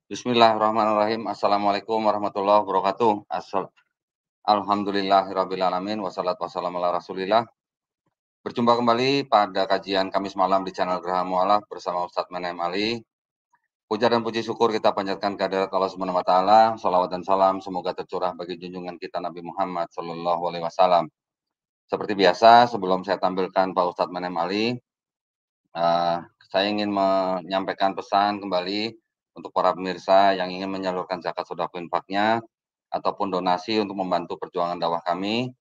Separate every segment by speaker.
Speaker 1: Bismillahirrahmanirrahim. Assalamualaikum warahmatullahi wabarakatuh. Alhamdulillahirrabbilalamin. Wassalatu wassalamu ala Rasulillah. Berjumpa kembali pada kajian Kamis malam di channel Geraha Mualaf bersama Ustadz Menem Ali. Puja dan puji syukur kita panjatkan kehadirat Allah Subhanahu wa taala. Shalawat dan salam semoga tercurah bagi junjungan kita Nabi Muhammad sallallahu alaihi wasallam. Seperti biasa, sebelum saya tampilkan Pak Ustadz Menem Ali, saya ingin menyampaikan pesan kembali untuk para pemirsa yang ingin menyalurkan zakat sedekah infaknya ataupun donasi untuk membantu perjuangan dakwah kami,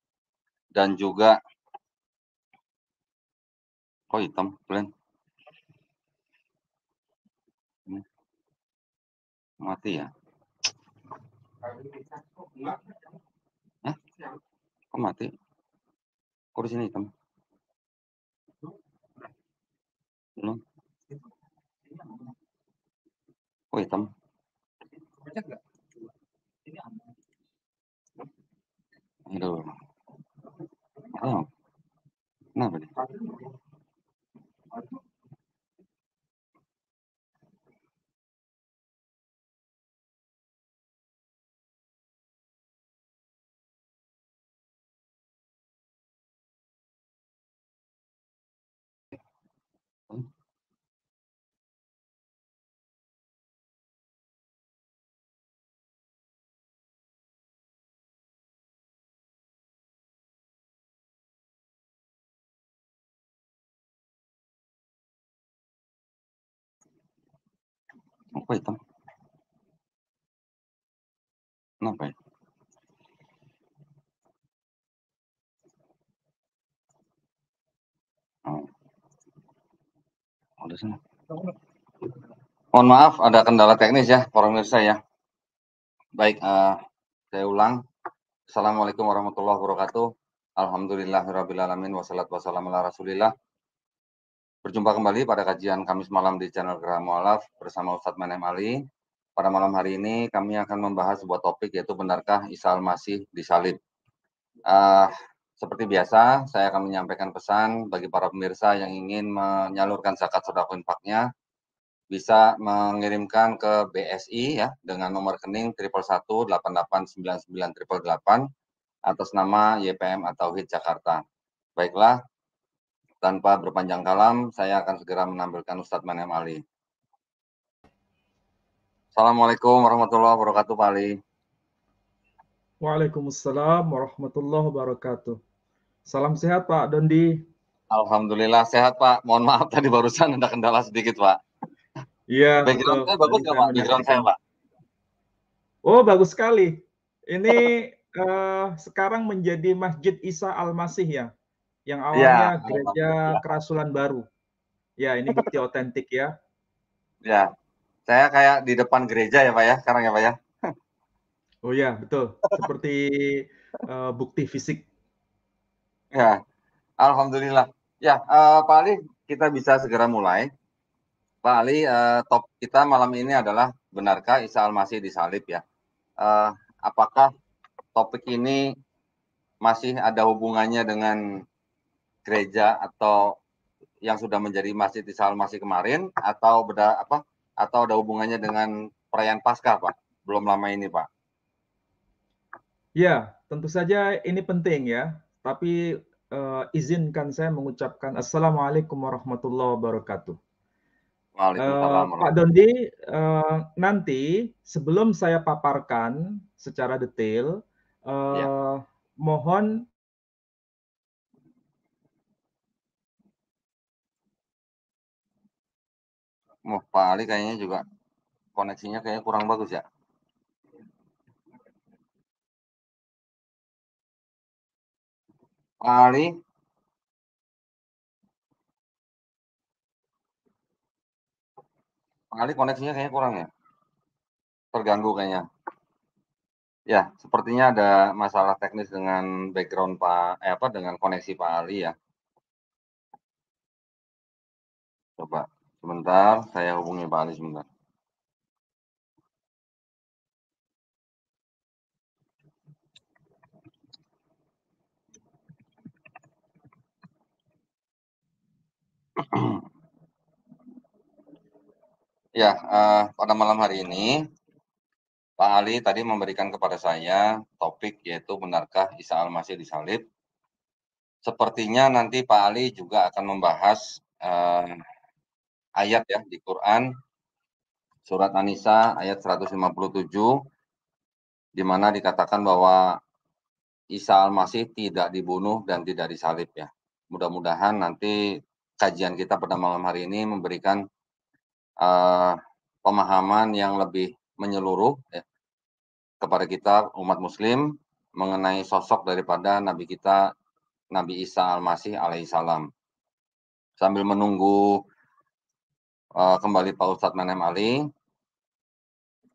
Speaker 1: dan juga kok hitam, Glenn? Mati ya? Hah? Kok mati? Kok di sini hitam? Belum. Kok hitam? Aduh. Oh, kenapa nih? Kok hitam? Kenapa ya? Oh, udah sana. Mohon maaf, ada kendala teknis ya, para pemirsa ya. Baik, saya ulang. Assalamualaikum warahmatullahi wabarakatuh. Alhamdulillahirrabbilalamin. Wassalatu wassalamu ala Rasulillah. Berjumpa kembali pada kajian Kamis malam di channel Geraha Mualaf bersama Ustadz Menem Ali. Pada malam hari ini kami akan membahas sebuah topik, yaitu benarkah Isa Al-Masih disalib. Seperti biasa, saya akan menyampaikan pesan bagi para pemirsa yang ingin menyalurkan zakat sedekah infaknya, bisa mengirimkan ke BSI ya dengan nomor rekening 111889988 atas nama YPM At-Tauhid Jakarta. Baiklah, tanpa berpanjang kalam, saya akan segera menampilkan Ustadz Menem Ali. Assalamualaikum warahmatullahi wabarakatuh, Pak Ali.
Speaker 2: Waalaikumsalam warahmatullahi wabarakatuh. Salam sehat Pak Dondi.
Speaker 1: Alhamdulillah sehat, Pak. Mohon maaf tadi barusan ada kendala sedikit, Pak.
Speaker 2: Iya,
Speaker 1: Background
Speaker 2: betul.
Speaker 1: saya bagus
Speaker 2: Tadi
Speaker 1: nggak,
Speaker 2: saya
Speaker 1: Pak? Background saya,
Speaker 2: menyaksikan.
Speaker 1: Pak.
Speaker 2: Oh, bagus sekali. Ini sekarang menjadi Masjid Isa Al-Masih ya, yang
Speaker 1: Iya,
Speaker 2: awalnya gereja
Speaker 1: alhamdulillah.
Speaker 2: Kerasulan Baru. Ya, ini bukti otentik ya.
Speaker 1: Ya, saya kayak di depan gereja ya, Pak ya, sekarang ya, Pak ya.
Speaker 2: Oh ya, betul. Seperti bukti fisik.
Speaker 1: Ya, alhamdulillah. Ya, Pak Ali, kita bisa segera mulai. Pak Ali, top kita malam ini adalah benarkah Isa Al-Masih disalib ya? Apakah topik ini masih ada hubungannya dengan gereja atau yang sudah menjadi Masjid Isa Al-Masih kemarin, atau atau ada hubungannya dengan perayaan Paskah, Pak? Belum lama ini, Pak.
Speaker 2: Ya, tentu saja ini penting ya. Tapi izinkan saya mengucapkan Assalamualaikum warahmatullahi wabarakatuh.
Speaker 1: Waalaikumsalam
Speaker 2: Pak
Speaker 1: warahmatullahi
Speaker 2: Dondi, nanti sebelum saya paparkan secara detail,
Speaker 1: ya.
Speaker 2: mohon
Speaker 1: Pak Ali kayaknya juga koneksinya kayaknya kurang bagus ya. Pak Ali, Pak Ali koneksinya kayaknya kurang ya. Terganggu kayaknya. Ya, sepertinya ada masalah teknis dengan background dengan koneksi Pak Ali ya. Coba sebentar, saya hubungi Pak Ali sebentar. Ya, pada malam hari ini Pak Ali tadi memberikan kepada saya topik yaitu benarkah Isa Al-Masih disalib. Sepertinya nanti Pak Ali juga akan membahas ayat ya di Quran surat An-Nisa ayat 157 di mana dikatakan bahwa Isa Al-Masih tidak dibunuh dan tidak disalib ya. Mudah-mudahan nanti kajian kita pada malam hari ini memberikan pemahaman yang lebih menyeluruh ya, kepada kita umat muslim mengenai sosok daripada Nabi kita Nabi Isa Al-Masih alaihissalam. Sambil menunggu kembali Pak Ustadz Menem Ali,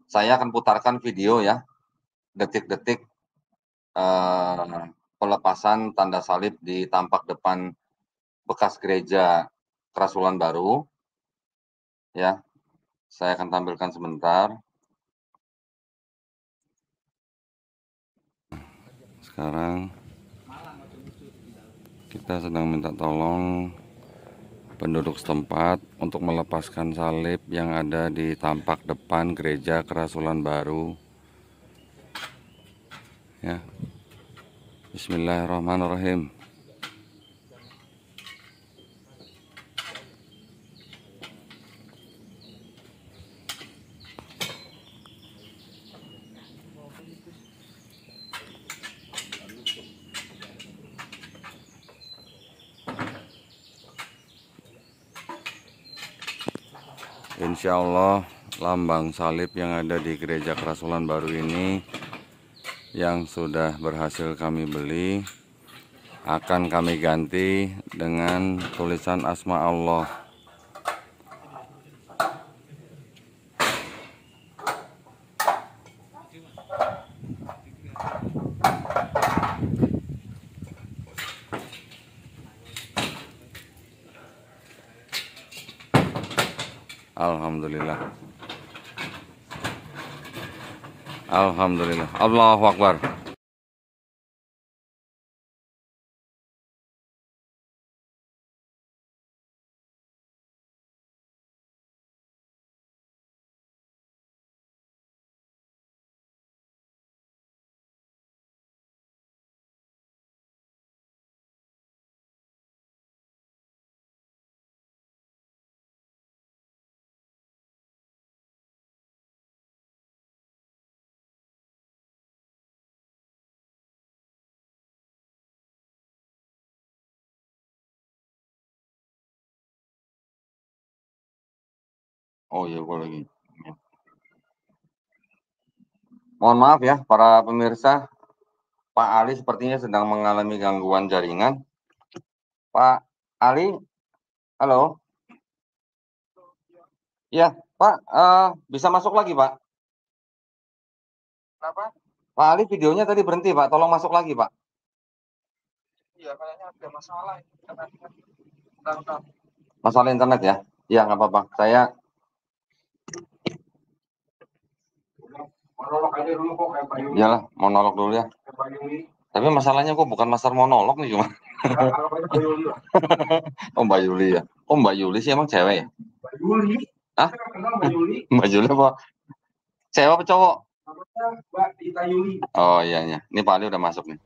Speaker 1: saya akan putarkan video ya, detik-detik pelepasan tanda salib di tampak depan bekas gereja Kerasulan Baru. Ya, saya akan tampilkan sebentar. Sekarang kita sedang minta tolong penduduk setempat untuk melepaskan salib yang ada di tampak depan gereja Kerasulan Baru. Ya. Bismillahirrahmanirrahim. Insya Allah lambang salib yang ada di gereja Kerasulan Baru ini yang sudah berhasil kami beli akan kami ganti dengan tulisan Asma Allah. Alhamdulillah. Alhamdulillah. Allahu Akbar. Oh iya, gue lagi. Mohon maaf ya, para pemirsa. Pak Ali sepertinya sedang mengalami gangguan jaringan. Pak Ali, halo. Ya, Pak, bisa masuk lagi, Pak? Kenapa? Pak Ali, videonya tadi berhenti, Pak. Tolong masuk lagi, Pak. Iya, kayaknya ada masalah. Masalah internet ya? Iya, nggak apa-apa. Saya monolog aja dulu kok kayak Pak Yuli. Iyalah, monolog dulu ya. Pak Yuli. Tapi masalahnya kok bukan masalah monolog nih cuma. Oh, Mbak Yuli ya. Oh, Mbak Yuli sih emang cewek ya? Mbak Yuli. Hah? Mbak Yuli. Mbak Yuli apa? Cewek apa cowok? Mbak Dita Yuli. Oh iya iya. Ini Pak Ali udah masuk nih.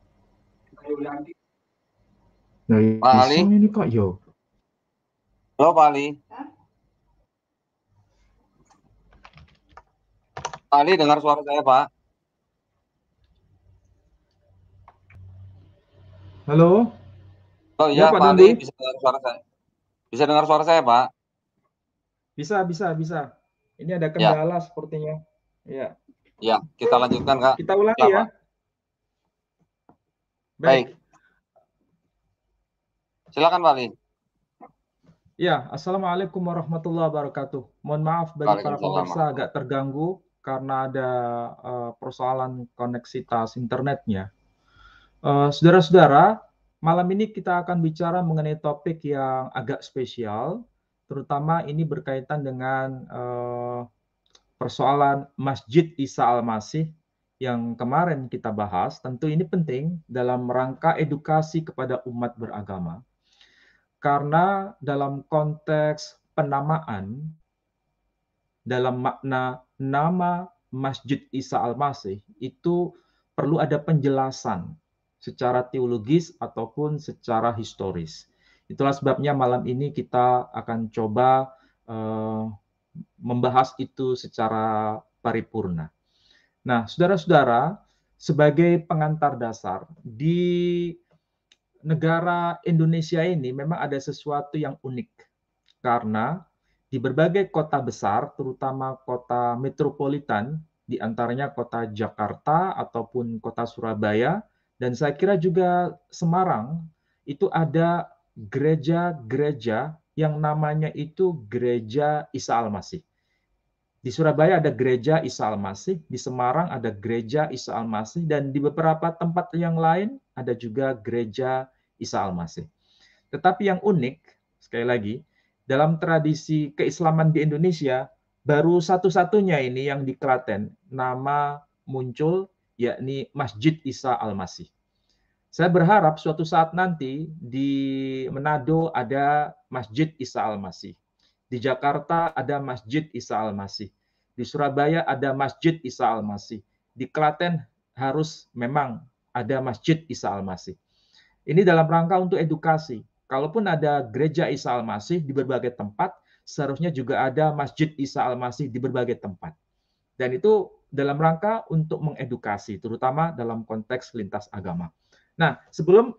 Speaker 2: Nah,
Speaker 1: Pak Ali.
Speaker 2: Ini Kak Yo.
Speaker 1: Halo Pak Ali. Pak Ali dengar suara saya Pak?
Speaker 2: Halo.
Speaker 1: Oh iya
Speaker 2: Pak
Speaker 1: Pak Ali
Speaker 2: Dondi.
Speaker 1: bisa dengar suara saya. Bisa dengar suara saya Pak?
Speaker 2: Bisa. Ini ada kendala sepertinya. Ya.
Speaker 1: Ya, kita lanjutkan Kak.
Speaker 2: Kita ulangi ya.
Speaker 1: Baik. Silakan Pak Ali.
Speaker 2: Ya, Assalamualaikum warahmatullahi wabarakatuh. Mohon maaf bagi para pemirsa agak terganggu karena ada persoalan koneksitas internetnya. Saudara-saudara, malam ini kita akan bicara mengenai topik yang agak spesial, terutama ini berkaitan dengan persoalan Masjid Isa Al-Masih yang kemarin kita bahas. Tentu ini penting dalam rangka edukasi kepada umat beragama. Karena dalam konteks penamaan, dalam makna nama Masjid Isa Al-Masih itu perlu ada penjelasan secara teologis ataupun secara historis. Itulah sebabnya malam ini kita akan coba membahas itu secara paripurna. Nah, saudara-saudara, sebagai pengantar dasar, di negara Indonesia ini memang ada sesuatu yang unik. Karena di berbagai kota besar, terutama kota metropolitan, di antaranya kota Jakarta ataupun kota Surabaya, dan saya kira juga Semarang, itu ada gereja-gereja yang namanya itu Gereja Isa Al-Masih. Di Surabaya ada Gereja Isa Al-Masih, di Semarang ada Gereja Isa Al-Masih, dan di beberapa tempat yang lain ada juga Gereja Isa Al-Masih. Tetapi yang unik, sekali lagi, dalam tradisi keislaman di Indonesia, baru satu-satunya ini yang di Klaten, nama muncul, yakni Masjid Isa Al-Masih. Saya berharap suatu saat nanti di Manado ada Masjid Isa Al-Masih. Di Jakarta ada Masjid Isa Al-Masih. Di Surabaya ada Masjid Isa Al-Masih. Di Klaten harus memang ada Masjid Isa Al-Masih. Ini dalam rangka untuk edukasi. Kalaupun ada gereja Isa Al-Masih di berbagai tempat, seharusnya juga ada Masjid Isa Al-Masih di berbagai tempat. Dan itu dalam rangka untuk mengedukasi, terutama dalam konteks lintas agama. Nah, sebelum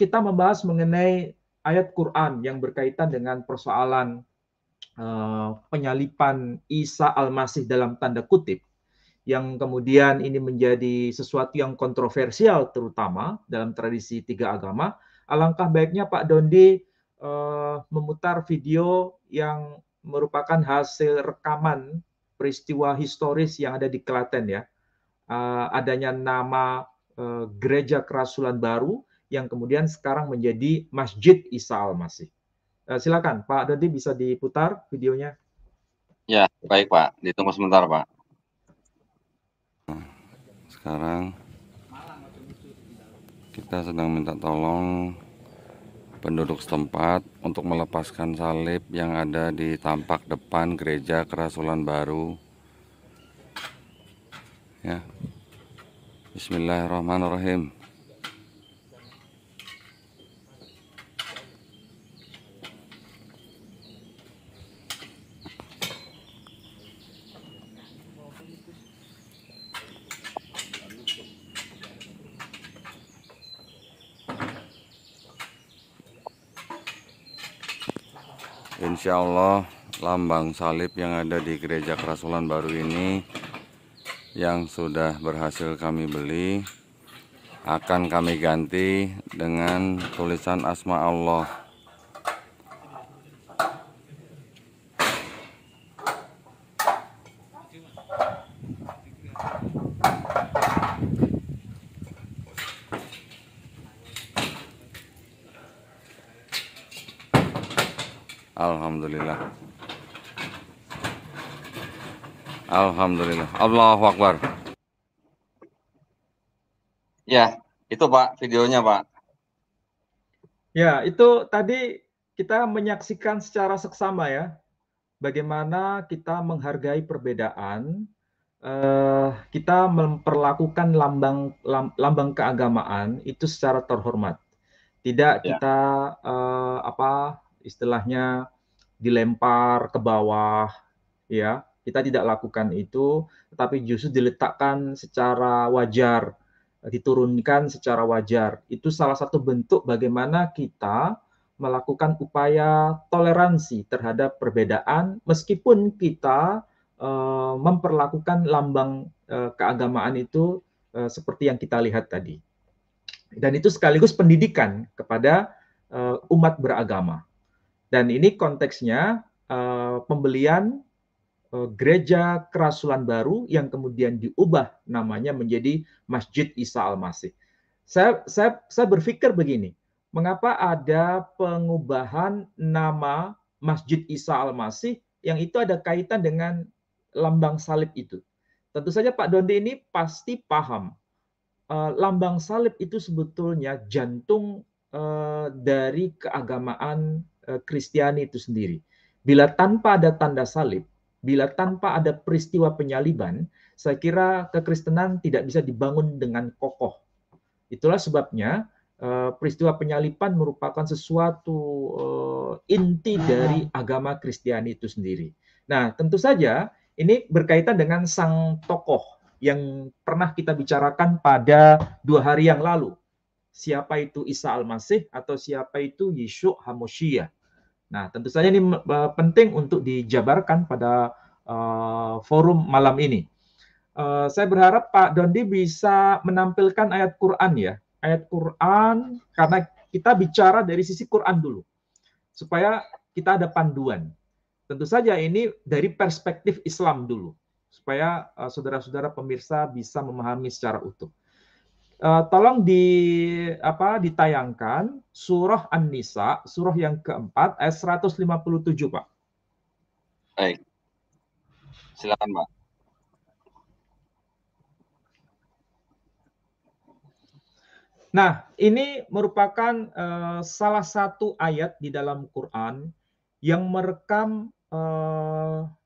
Speaker 2: kita membahas mengenai ayat Quran yang berkaitan dengan persoalan penyalipan Isa Al-Masih dalam tanda kutip, yang kemudian ini menjadi sesuatu yang kontroversial terutama dalam tradisi tiga agama, alangkah baiknya Pak Dondi memutar video yang merupakan hasil rekaman peristiwa historis yang ada di Klaten ya. Adanya nama Gereja Kerasulan Baru yang kemudian sekarang menjadi Masjid Isa Al-Masih. Silakan Pak Dondi, bisa diputar videonya.
Speaker 1: Ya, baik Pak. Ditunggu sebentar Pak. Sekarang kita sedang minta tolong penduduk setempat untuk melepaskan salib yang ada di tampak depan Gereja Kerasulan Baru. Ya. Bismillahirrahmanirrahim. Insya Allah lambang salib yang ada di Gereja Kerasulan Baru ini yang sudah berhasil kami beli akan kami ganti dengan tulisan Asma Allah. Alhamdulillah. Alhamdulillah. Allahu Akbar. Ya, itu Pak videonya Pak.
Speaker 2: Ya, itu tadi kita menyaksikan secara seksama ya, bagaimana kita menghargai perbedaan, kita memperlakukan lambang keagamaan itu secara terhormat. Tidak kita istilahnya dilempar ke bawah, ya. Kita tidak lakukan itu, tetapi justru diletakkan secara wajar, diturunkan secara wajar. Itu salah satu bentuk bagaimana kita melakukan upaya toleransi terhadap perbedaan, meskipun kita memperlakukan lambang keagamaan itu seperti yang kita lihat tadi. Dan itu sekaligus pendidikan kepada umat beragama. Dan ini konteksnya pembelian Gereja Kerasulan Baru yang kemudian diubah namanya menjadi Masjid Isa Al-Masih. Saya berpikir begini, mengapa ada pengubahan nama Masjid Isa Al-Masih yang itu ada kaitan dengan lambang salib itu? Tentu saja Pak Dondi ini pasti paham. Lambang salib itu sebetulnya jantung dari keagamaan Kristiani itu sendiri. Bila tanpa ada tanda salib, Bila tanpa ada peristiwa penyaliban, saya kira kekristenan tidak bisa dibangun dengan kokoh. Itulah sebabnya peristiwa penyaliban merupakan sesuatu inti dari agama Kristiani itu sendiri. Nah, tentu saja ini berkaitan dengan sang tokoh yang pernah kita bicarakan pada 2 hari yang lalu. Siapa itu Isa Al-Masih atau siapa itu Yeshua HaMashiach. Nah, tentu saja ini penting untuk dijabarkan pada forum malam ini. Saya berharap Pak Dondi bisa menampilkan ayat Quran ya. Ayat Quran, karena kita bicara dari sisi Quran dulu. Supaya kita ada panduan. Tentu saja ini dari perspektif Islam dulu. Supaya saudara-saudara pemirsa bisa memahami secara utuh. Tolong ditayangkan surah An-Nisa, surah yang keempat, ayat 157, Pak.
Speaker 1: Baik. Silakan, Pak.
Speaker 2: Nah, ini merupakan salah satu ayat di dalam Quran yang merekam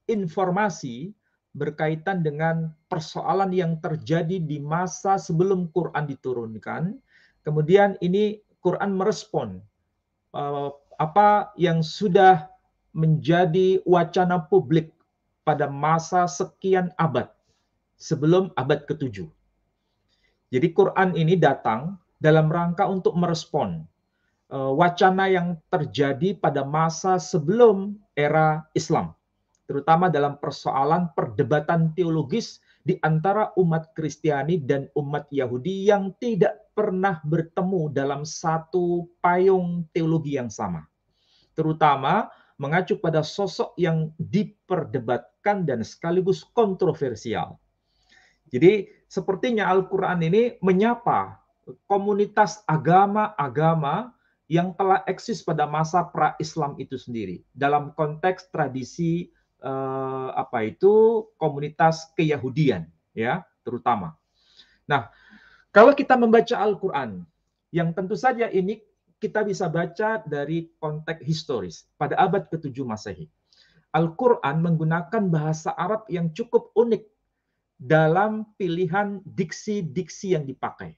Speaker 2: informasi berkaitan dengan persoalan yang terjadi di masa sebelum Quran diturunkan. Kemudian ini Quran merespon apa yang sudah menjadi wacana publik pada masa sekian abad sebelum abad ke-7. Jadi Quran ini datang dalam rangka untuk merespon wacana yang terjadi pada masa sebelum era Islam, terutama dalam persoalan perdebatan teologis di antara umat Kristiani dan umat Yahudi yang tidak pernah bertemu dalam satu payung teologi yang sama, terutama mengacu pada sosok yang diperdebatkan dan sekaligus kontroversial. Jadi sepertinya Al-Quran ini menyapa komunitas agama-agama yang telah eksis pada masa pra-Islam itu sendiri dalam konteks tradisi komunitas keyahudian ya terutama. Nah, kalau kita membaca Al-Quran, yang tentu saja ini kita bisa baca dari konteks historis pada abad ke-7 Masehi. Al-Quran menggunakan bahasa Arab yang cukup unik dalam pilihan diksi-diksi yang dipakai.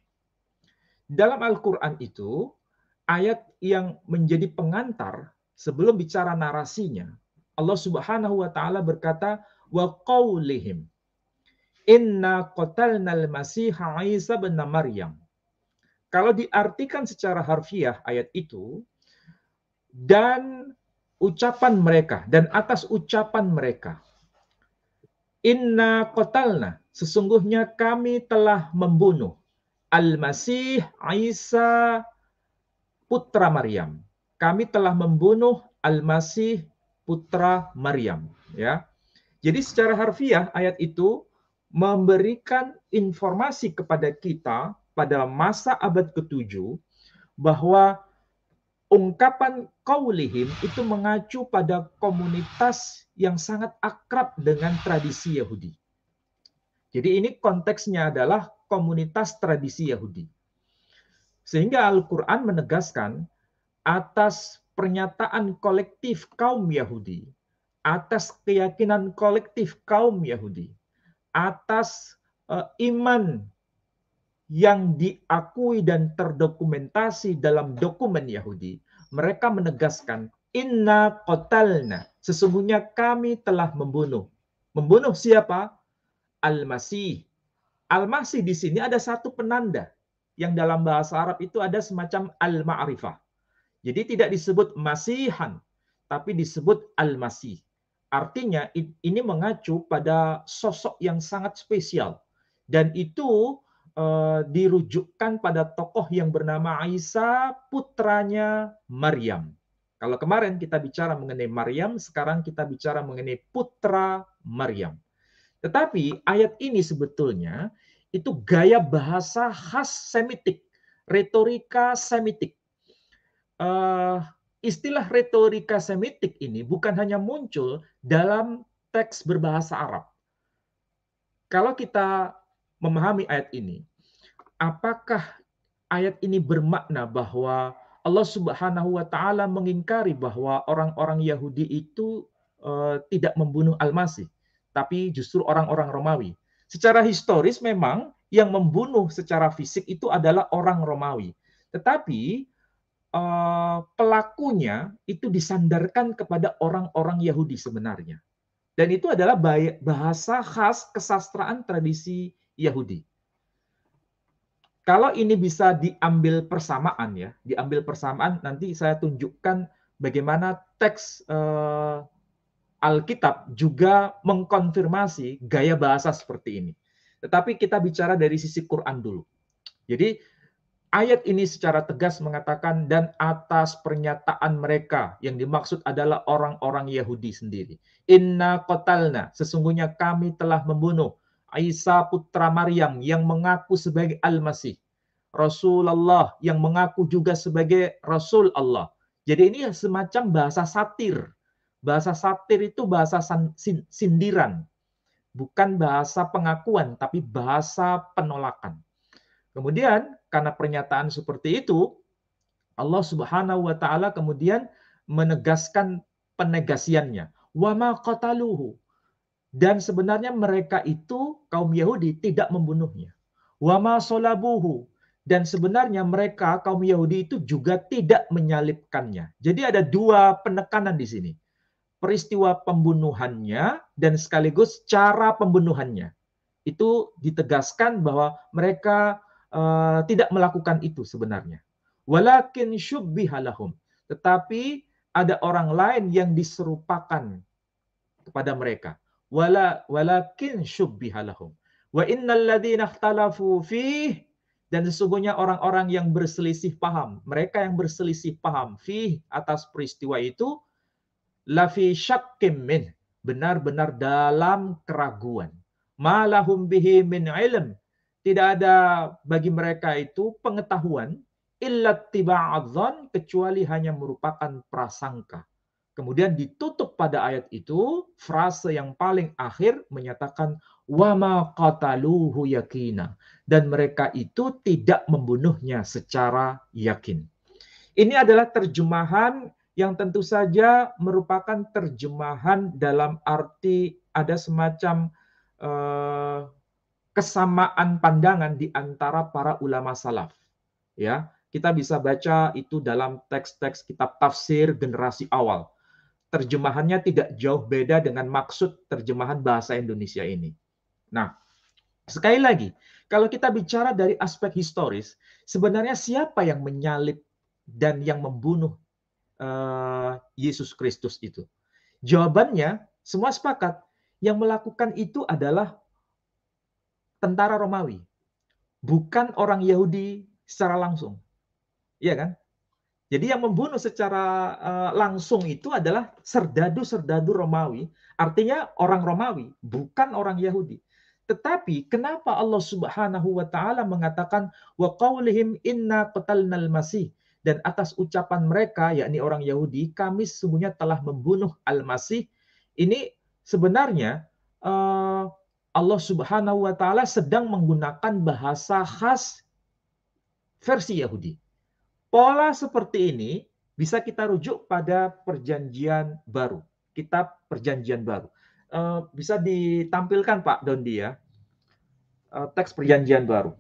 Speaker 2: Dalam Al-Quran itu, ayat yang menjadi pengantar sebelum bicara narasinya, Allah Subhanahu wa taala berkata, wa qaulihim inna qatalnal masiha Isa bin Maryam. Kalau diartikan secara harfiah ayat itu, dan ucapan mereka, dan atas ucapan mereka, inna qatalna, sesungguhnya kami telah membunuh Al-Masih Isa putra Maryam. Kami telah membunuh Al-Masih putra Maryam, ya. Jadi secara harfiah ayat itu memberikan informasi kepada kita pada masa abad ke-7 bahwa ungkapan qaulihim itu mengacu pada komunitas yang sangat akrab dengan tradisi Yahudi. Jadi ini konteksnya adalah komunitas tradisi Yahudi. Sehingga Al-Quran menegaskan atas pernyataan kolektif kaum Yahudi, atas keyakinan kolektif kaum Yahudi, atas iman yang diakui dan terdokumentasi dalam dokumen Yahudi, mereka menegaskan inna qatalna, sesungguhnya kami telah membunuh. Membunuh siapa? Al-Masih. Al-Masih di sini ada satu penanda yang dalam bahasa Arab itu ada semacam al-ma'rifah. Jadi tidak disebut masihan, tapi disebut al-Masih. Artinya ini mengacu pada sosok yang sangat spesial. Dan itu dirujukkan pada tokoh yang bernama Isa, putranya Maryam. Kalau kemarin kita bicara mengenai Maryam, sekarang kita bicara mengenai putra Maryam. Tetapi ayat ini sebetulnya itu gaya bahasa khas Semitik, retorika Semitik. Istilah retorika Semitik ini bukan hanya muncul dalam teks berbahasa Arab. Kalau kita memahami ayat ini, apakah ayat ini bermakna bahwa Allah Subhanahu wa taala mengingkari bahwa orang-orang Yahudi itu tidak membunuh Al-Masih? tapi justru orang-orang Romawi. Secara historis memang yang membunuh secara fisik itu adalah orang Romawi. Tetapi pelakunya itu disandarkan kepada orang-orang Yahudi sebenarnya. Dan itu adalah bahasa khas kesastraan tradisi Yahudi. Kalau ini bisa diambil persamaan ya, diambil persamaan, nanti saya tunjukkan bagaimana teks Alkitab juga mengkonfirmasi gaya bahasa seperti ini. Tetapi kita bicara dari sisi Quran dulu. Jadi ayat ini secara tegas mengatakan dan atas pernyataan mereka yang dimaksud adalah orang-orang Yahudi sendiri. Inna qatalna, sesungguhnya kami telah membunuh Isa putra Maryam yang mengaku sebagai Al-Masih. Rasulullah yang mengaku juga sebagai Rasul Allah. Jadi ini semacam bahasa satir. Bahasa satir itu bahasa sindiran. Bukan bahasa pengakuan, tapi bahasa penolakan. Kemudian, karena pernyataan seperti itu, Allah Subhanahu wa taala kemudian menegaskan penegasiannya. Wa ma qataluhu. Dan sebenarnya mereka itu kaum Yahudi tidak membunuhnya. Wa ma salabuhu. Dan sebenarnya mereka kaum Yahudi itu juga tidak menyalibkannya. Jadi ada dua penekanan di sini. Peristiwa pembunuhannya dan sekaligus cara pembunuhannya. Itu ditegaskan bahwa mereka tidak melakukan itu sebenarnya. Walakin syubbiha lahum. Tetapi ada orang lain yang diserupakan kepada mereka. Walakin syubbiha lahum. Wa innal ladzina ikhtalafu fih, dan sesungguhnya orang-orang yang berselisih paham, mereka yang berselisih paham fih atas peristiwa itu lafi syakkim min, benar-benar dalam keraguan. Malahum bihi min ilm, tidak ada bagi mereka itu pengetahuan illa tiba'adzan, kecuali hanya merupakan prasangka. Kemudian ditutup pada ayat itu frase yang paling akhir menyatakan wa ma qataluhu yakina, dan mereka itu tidak membunuhnya secara yakin. Ini adalah terjemahan yang tentu saja merupakan terjemahan dalam arti ada semacam kesamaan pandangan di antara para ulama salaf. Ya, kita bisa baca itu dalam teks-teks kitab tafsir generasi awal. Terjemahannya tidak jauh beda dengan maksud terjemahan bahasa Indonesia ini. Nah, sekali lagi, kalau kita bicara dari aspek historis, sebenarnya siapa yang menyalib dan yang membunuh Yesus Kristus itu? Jawabannya, semua sepakat, yang melakukan itu adalah tentara Romawi, bukan orang Yahudi secara langsung. Iya kan? Jadi yang membunuh secara langsung itu adalah serdadu-serdadu Romawi, artinya orang Romawi, bukan orang Yahudi. Tetapi kenapa Allah Subhanahu wa taala mengatakan wa qaulihim inna qatalnal masih, dan atas ucapan mereka yakni orang Yahudi kami sesungguhnya telah membunuh Al-Masih, ini sebenarnya Allah Subhanahu wa taala sedang menggunakan bahasa khas versi Yahudi. Pola seperti ini bisa kita rujuk pada Perjanjian Baru, kitab Perjanjian Baru. Bisa ditampilkan Pak Dondi ya, teks Perjanjian Baru.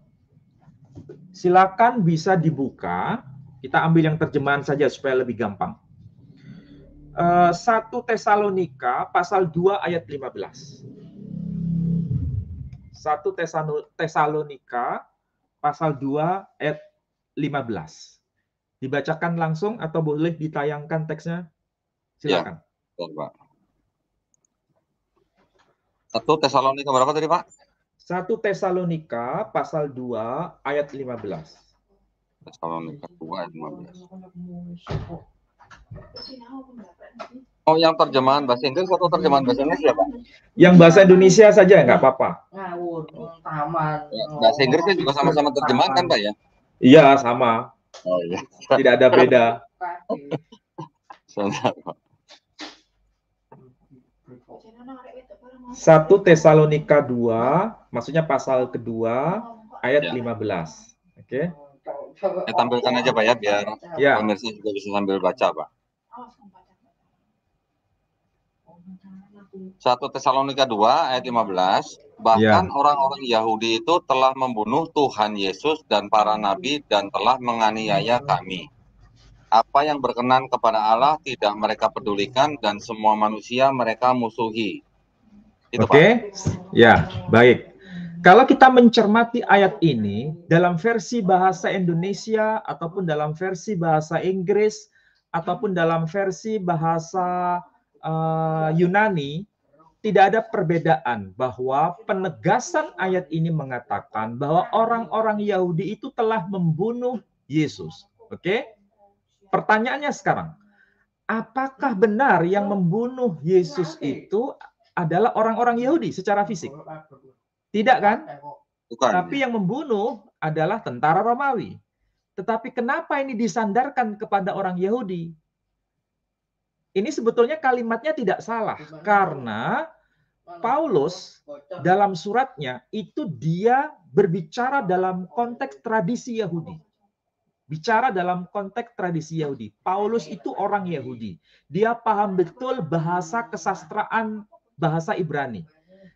Speaker 2: Silakan bisa dibuka. Kita ambil yang terjemahan saja supaya lebih gampang. 1 Tesalonika pasal 2 ayat 15. 1 Tesalonika pasal 2 ayat 15. Dibacakan langsung atau boleh ditayangkan teksnya? Silakan.
Speaker 1: Ya, Pak. 1 Tesalonika berapa tadi, Pak?
Speaker 2: 1 Tesalonika pasal 2 ayat 15.
Speaker 1: Tesalonika 2 ayat 15. Oh, yang terjemahan bahasa Inggris atau terjemahan bahasa Indonesia, Pak?
Speaker 2: Yang bahasa Indonesia saja, nggak apa-apa.
Speaker 1: Ya, bahasa Inggrisnya juga sama-sama terjemahan kan, Pak ya?
Speaker 2: Iya, sama.
Speaker 1: Oh iya.
Speaker 2: Tidak ada beda. 1 Tesalonika 2, maksudnya pasal kedua ayat 15. Oke.
Speaker 1: Saya tampilkan aja Pak ya, biar pemirsa juga bisa sambil baca Pak. 1 Tesalonika 2 ayat 15, bahkan orang-orang Yahudi itu telah membunuh Tuhan Yesus dan para nabi dan telah menganiaya kami. Apa yang berkenan kepada Allah tidak mereka pedulikan dan semua manusia mereka musuhi. Itu,
Speaker 2: Oke, ya, baik. Kalau kita mencermati ayat ini dalam versi bahasa Indonesia ataupun dalam versi bahasa Inggris ataupun dalam versi bahasa Yunani, tidak ada perbedaan bahwa penegasan ayat ini mengatakan bahwa orang-orang Yahudi itu telah membunuh Yesus. Oke? Pertanyaannya sekarang, apakah benar yang membunuh Yesus itu adalah orang-orang Yahudi secara fisik? Tidak kan?
Speaker 1: Bukan.
Speaker 2: Tapi yang membunuh adalah tentara Romawi. Tetapi kenapa ini disandarkan kepada orang Yahudi? Ini sebetulnya kalimatnya tidak salah, karena Paulus dalam suratnya itu dia berbicara dalam konteks tradisi Yahudi. Bicara dalam konteks tradisi Yahudi. Paulus itu orang Yahudi. Dia paham betul bahasa kesastraan bahasa Ibrani.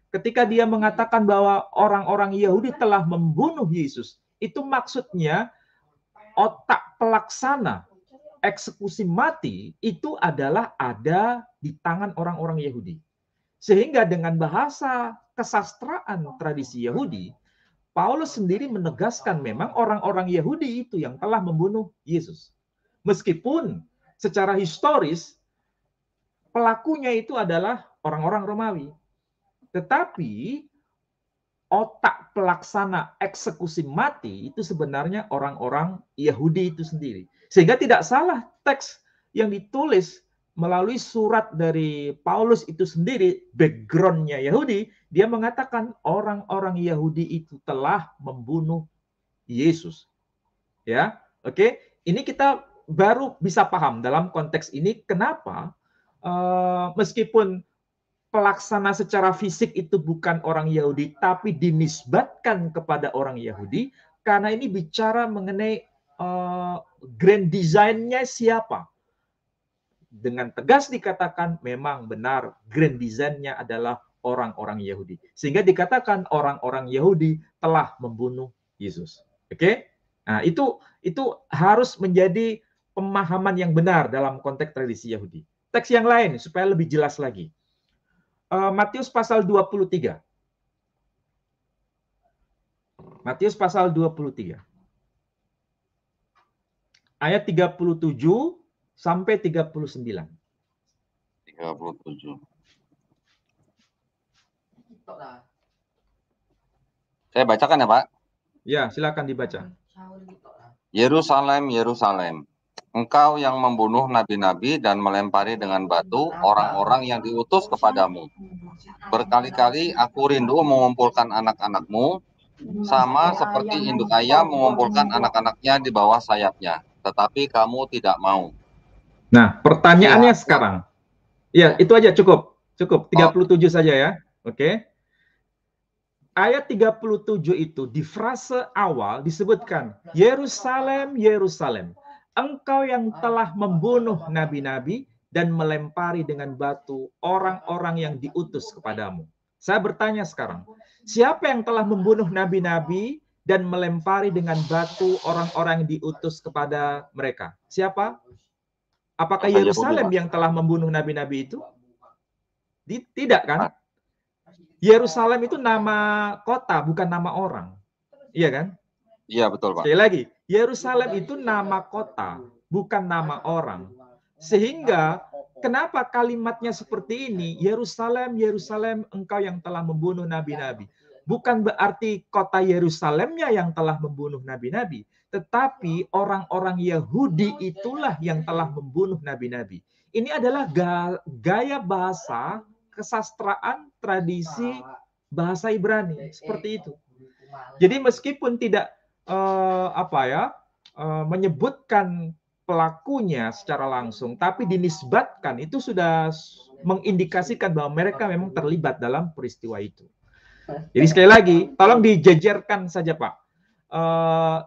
Speaker 2: Ketika dia mengatakan bahwa orang-orang Yahudi telah membunuh Yesus, itu maksudnya otak pelaksana eksekusi mati itu adalah ada di tangan orang-orang Yahudi. Sehingga dengan bahasa kesastraan tradisi Yahudi, Paulus sendiri menegaskan memang orang-orang Yahudi itu yang telah membunuh Yesus. Meskipun secara historis pelakunya itu adalah orang-orang Romawi. Tetapi otak pelaksana eksekusi mati itu sebenarnya orang-orang Yahudi itu sendiri. Sehingga tidak salah teks yang ditulis melalui surat dari Paulus itu sendiri, background-nya Yahudi, dia mengatakan orang-orang Yahudi itu telah membunuh Yesus. Ya, oke. Ini kita baru bisa paham dalam konteks ini kenapa meskipun pelaksana secara fisik itu bukan orang Yahudi, tapi dinisbatkan kepada orang Yahudi, karena ini bicara mengenai grand design-nya siapa. Dengan tegas dikatakan memang benar grand design-nya adalah orang-orang Yahudi. Sehingga dikatakan orang-orang Yahudi telah membunuh Yesus. Oke? Nah, itu harus menjadi pemahaman yang benar dalam konteks tradisi Yahudi. Teks yang lain supaya lebih jelas lagi. Matius pasal 23. Matius pasal 23. Ayat 37 sampai 39.
Speaker 1: 37. Saya bacakan ya, Pak.
Speaker 2: Ya, silakan dibaca.
Speaker 1: Yerusalem, Yerusalem, engkau yang membunuh nabi-nabi dan melempari dengan batu orang-orang yang diutus kepadamu. Berkali-kali aku rindu mengumpulkan anak-anakmu, sama seperti induk ayam mengumpulkan anak-anaknya di bawah sayapnya. Tetapi kamu tidak mau.
Speaker 2: Nah, pertanyaannya sekarang. Ya, itu aja cukup. Cukup, 37 saja ya. Oke. Ayat 37 itu di frase awal disebutkan, Yerusalem, Yerusalem, engkau yang telah membunuh nabi-nabi dan melempari dengan batu orang-orang yang diutus kepadamu. Saya bertanya sekarang, siapa yang telah membunuh nabi-nabi dan melempari dengan batu orang-orang yang diutus kepada mereka? Siapa? Apakah Yerusalem yang telah membunuh nabi-nabi itu? Tidak kan? Yerusalem itu nama kota, bukan nama orang. Iya kan?
Speaker 1: Iya, betul, Pak.
Speaker 2: Sekali lagi, Yerusalem itu nama kota, bukan nama orang. Sehingga kenapa kalimatnya seperti ini? Yerusalem, Yerusalem, engkau yang telah membunuh nabi-nabi. Bukan berarti kota Yerusalemnya yang telah membunuh nabi-nabi, tetapi orang-orang Yahudi itulah yang telah membunuh nabi-nabi. Ini adalah gaya bahasa kesastraan tradisi bahasa Ibrani seperti itu. Jadi meskipun tidak menyebutkan pelakunya secara langsung, tapi dinisbatkan, itu sudah mengindikasikan bahwa mereka memang terlibat dalam peristiwa itu. Jadi sekali lagi, tolong dijejerkan saja Pak.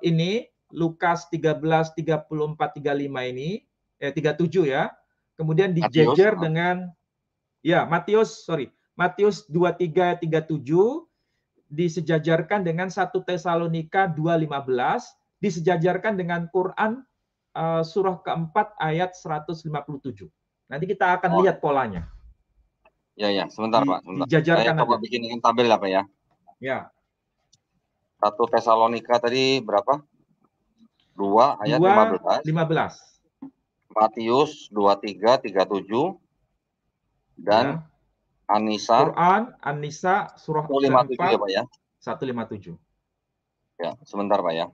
Speaker 2: Ini Lukas 13, 34, 35 ini, 37 ya. Kemudian dijejer dengan Ya, Matius 23:37 disejajarkan dengan 1 Tesalonika 2:15, disejajarkan dengan Quran surah keempat ayat 157. Nanti kita akan
Speaker 1: Oh,
Speaker 2: lihat polanya.
Speaker 1: ya, sebentar Pak, sebentar. Saya
Speaker 2: Dijajarkan
Speaker 1: coba
Speaker 2: aja.
Speaker 1: bikin tabel ya Pak ya.
Speaker 2: Ya.
Speaker 1: 1 Tesalonika tadi berapa? 2 ayat 15.
Speaker 2: 2:15.
Speaker 1: Matius 23:37 dan
Speaker 2: Ya.
Speaker 1: An-Nisa
Speaker 2: Quran An-Nisa surah
Speaker 1: 157 ya
Speaker 2: keempat
Speaker 1: Pak ya.
Speaker 2: 157.
Speaker 1: Ya, sebentar Pak ya.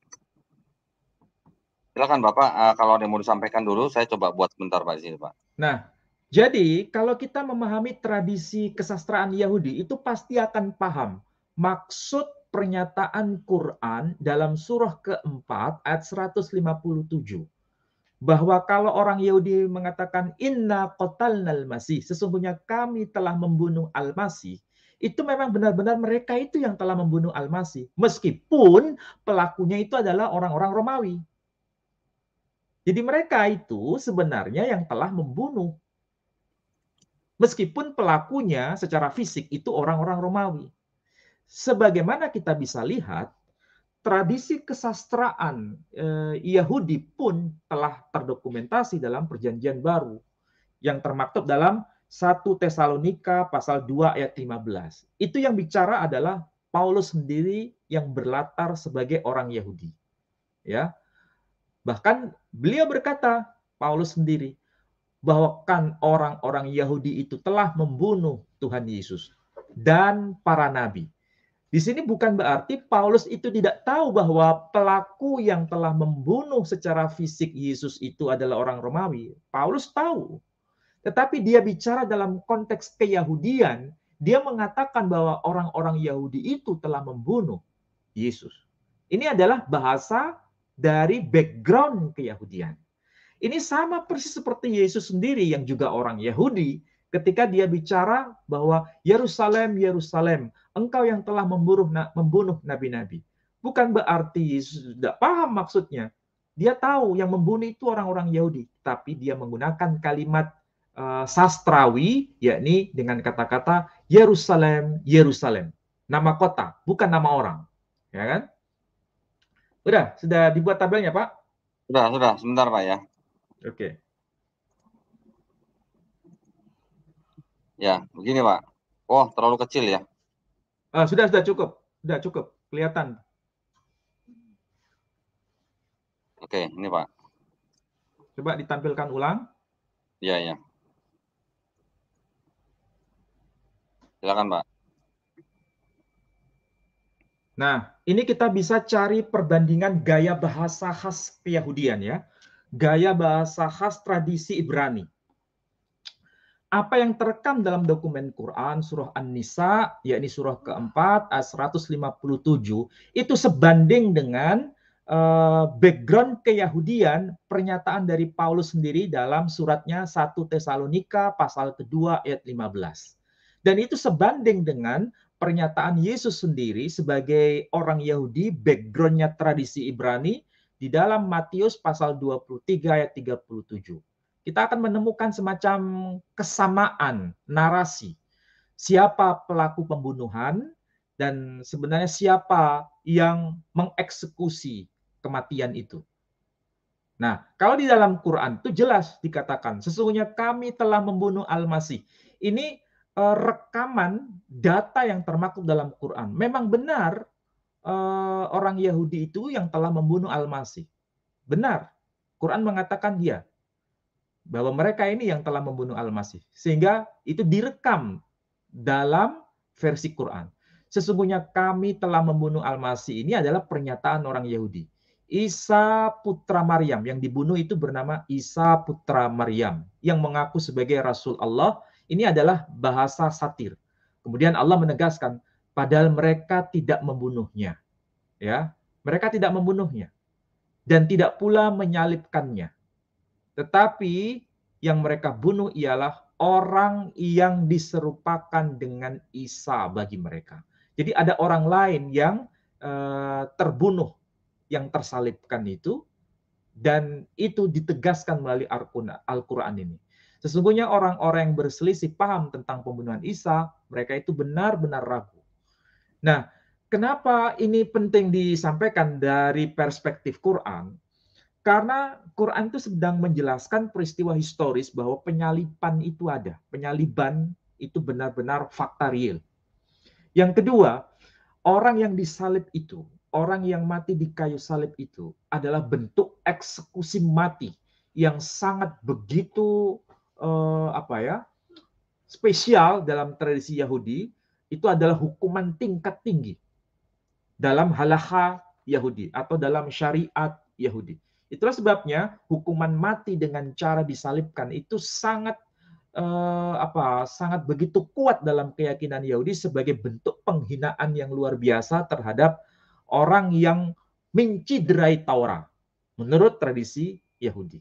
Speaker 1: Silakan Bapak, kalau ada yang mau disampaikan dulu, saya coba buat sebentar Pak di sini Pak.
Speaker 2: Nah, jadi kalau kita memahami tradisi kesastraan Yahudi, itu pasti akan paham maksud pernyataan Quran dalam surah keempat ayat 157. Bahwa kalau orang Yahudi mengatakan inna qatalnal masih, sesungguhnya kami telah membunuh Al-Masih, itu memang benar-benar mereka itu yang telah membunuh Al-Masih, meskipun pelakunya itu adalah orang-orang Romawi. Jadi mereka itu sebenarnya yang telah membunuh, meskipun pelakunya secara fisik itu orang-orang Romawi. Sebagaimana kita bisa lihat, tradisi kesastraan Yahudi pun telah terdokumentasi dalam Perjanjian Baru yang termaktub dalam 1 Tesalonika pasal 2 ayat 15. Itu yang bicara adalah Paulus sendiri yang berlatar sebagai orang Yahudi. Ya. Bahkan beliau berkata, Paulus sendiri, bahwa kan orang-orang Yahudi itu telah membunuh Tuhan Yesus dan para nabi. Di sini bukan berarti Paulus itu tidak tahu bahwa pelaku yang telah membunuh secara fisik Yesus itu adalah orang Romawi. Paulus tahu. Tetapi dia bicara dalam konteks keyahudian, dia mengatakan bahwa orang-orang Yahudi itu telah membunuh Yesus. Ini adalah bahasa dari background keyahudian. Ini sama persis seperti Yesus sendiri yang juga orang Yahudi ketika dia bicara bahwa Yerusalem, Yerusalem, engkau yang telah membunuh nabi-nabi. Bukan berarti Yesus tidak paham maksudnya. Dia tahu yang membunuh itu orang-orang Yahudi, tapi dia menggunakan kalimat sastrawi, yakni dengan kata-kata Yerusalem, Yerusalem. Nama kota, bukan nama orang. Ya kan? Sudah dibuat tabelnya, Pak?
Speaker 1: Sudah, sebentar Pak ya.
Speaker 2: Oke.
Speaker 1: Ya, begini Pak. Oh, terlalu kecil ya.
Speaker 2: Sudah cukup, kelihatan.
Speaker 1: Oke, ini Pak.
Speaker 2: Coba ditampilkan ulang.
Speaker 1: Ya. Silakan Pak.
Speaker 2: Nah, ini kita bisa cari perbandingan gaya bahasa khas keyahudian ya. Gaya bahasa khas tradisi Ibrani. Apa yang terekam dalam dokumen Quran surah An-Nisa, yakni surah keempat ayat 157, itu sebanding dengan background keyahudian pernyataan dari Paulus sendiri dalam suratnya 1 Tesalonika pasal kedua ayat 15. Dan itu sebanding dengan pernyataan Yesus sendiri sebagai orang Yahudi, backgroundnya tradisi Ibrani, di dalam Matius pasal 23 ayat 37. Kita akan menemukan semacam kesamaan narasi. Siapa pelaku pembunuhan dan sebenarnya siapa yang mengeksekusi kematian itu. Nah, kalau di dalam Quran itu jelas dikatakan, sesungguhnya kami telah membunuh Al-Masih. Ini rekaman data yang termaktub dalam Quran. Memang benar orang Yahudi itu yang telah membunuh Al-Masih. Benar. Quran mengatakan dia. Bahwa mereka ini yang telah membunuh Al-Masih. Sehingga itu direkam dalam versi Quran. Sesungguhnya kami telah membunuh Al-Masih ini adalah pernyataan orang Yahudi. Isa putra Maryam yang dibunuh itu bernama Isa putra Maryam yang mengaku sebagai Rasul Allah. Ini adalah bahasa satir. Kemudian Allah menegaskan, padahal mereka tidak membunuhnya. Ya, mereka tidak membunuhnya dan tidak pula menyalibkannya. Tetapi yang mereka bunuh ialah orang yang diserupakan dengan Isa bagi mereka. Jadi ada orang lain yang terbunuh, yang tersalibkan itu, dan itu ditegaskan melalui Al-Quran ini. Sesungguhnya orang-orang yang berselisih paham tentang pembunuhan Isa, mereka itu benar-benar ragu. Nah, kenapa ini penting disampaikan dari perspektif Quran? Karena Quran itu sedang menjelaskan peristiwa historis bahwa penyaliban itu ada. Penyaliban itu benar-benar fakta real. Yang kedua, orang yang disalib itu, orang yang mati di kayu salib itu adalah bentuk eksekusi mati yang sangat begitu spesial dalam tradisi Yahudi. Itu adalah hukuman tingkat tinggi dalam halakha Yahudi atau dalam syariat Yahudi. Itulah sebabnya hukuman mati dengan cara disalibkan itu sangat sangat begitu kuat dalam keyakinan Yahudi sebagai bentuk penghinaan yang luar biasa terhadap orang yang menciderai Taurat menurut tradisi Yahudi.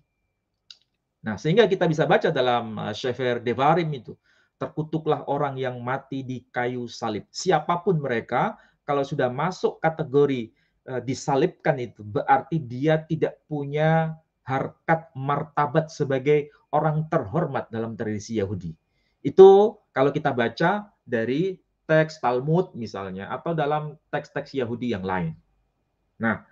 Speaker 2: Nah, sehingga kita bisa baca dalam Sefer Devarim itu, terkutuklah orang yang mati di kayu salib. Siapapun mereka, kalau sudah masuk kategori disalibkan itu, berarti dia tidak punya harkat martabat sebagai orang terhormat dalam tradisi Yahudi. Itu kalau kita baca dari teks Talmud misalnya, atau dalam teks-teks Yahudi yang lain. Nah,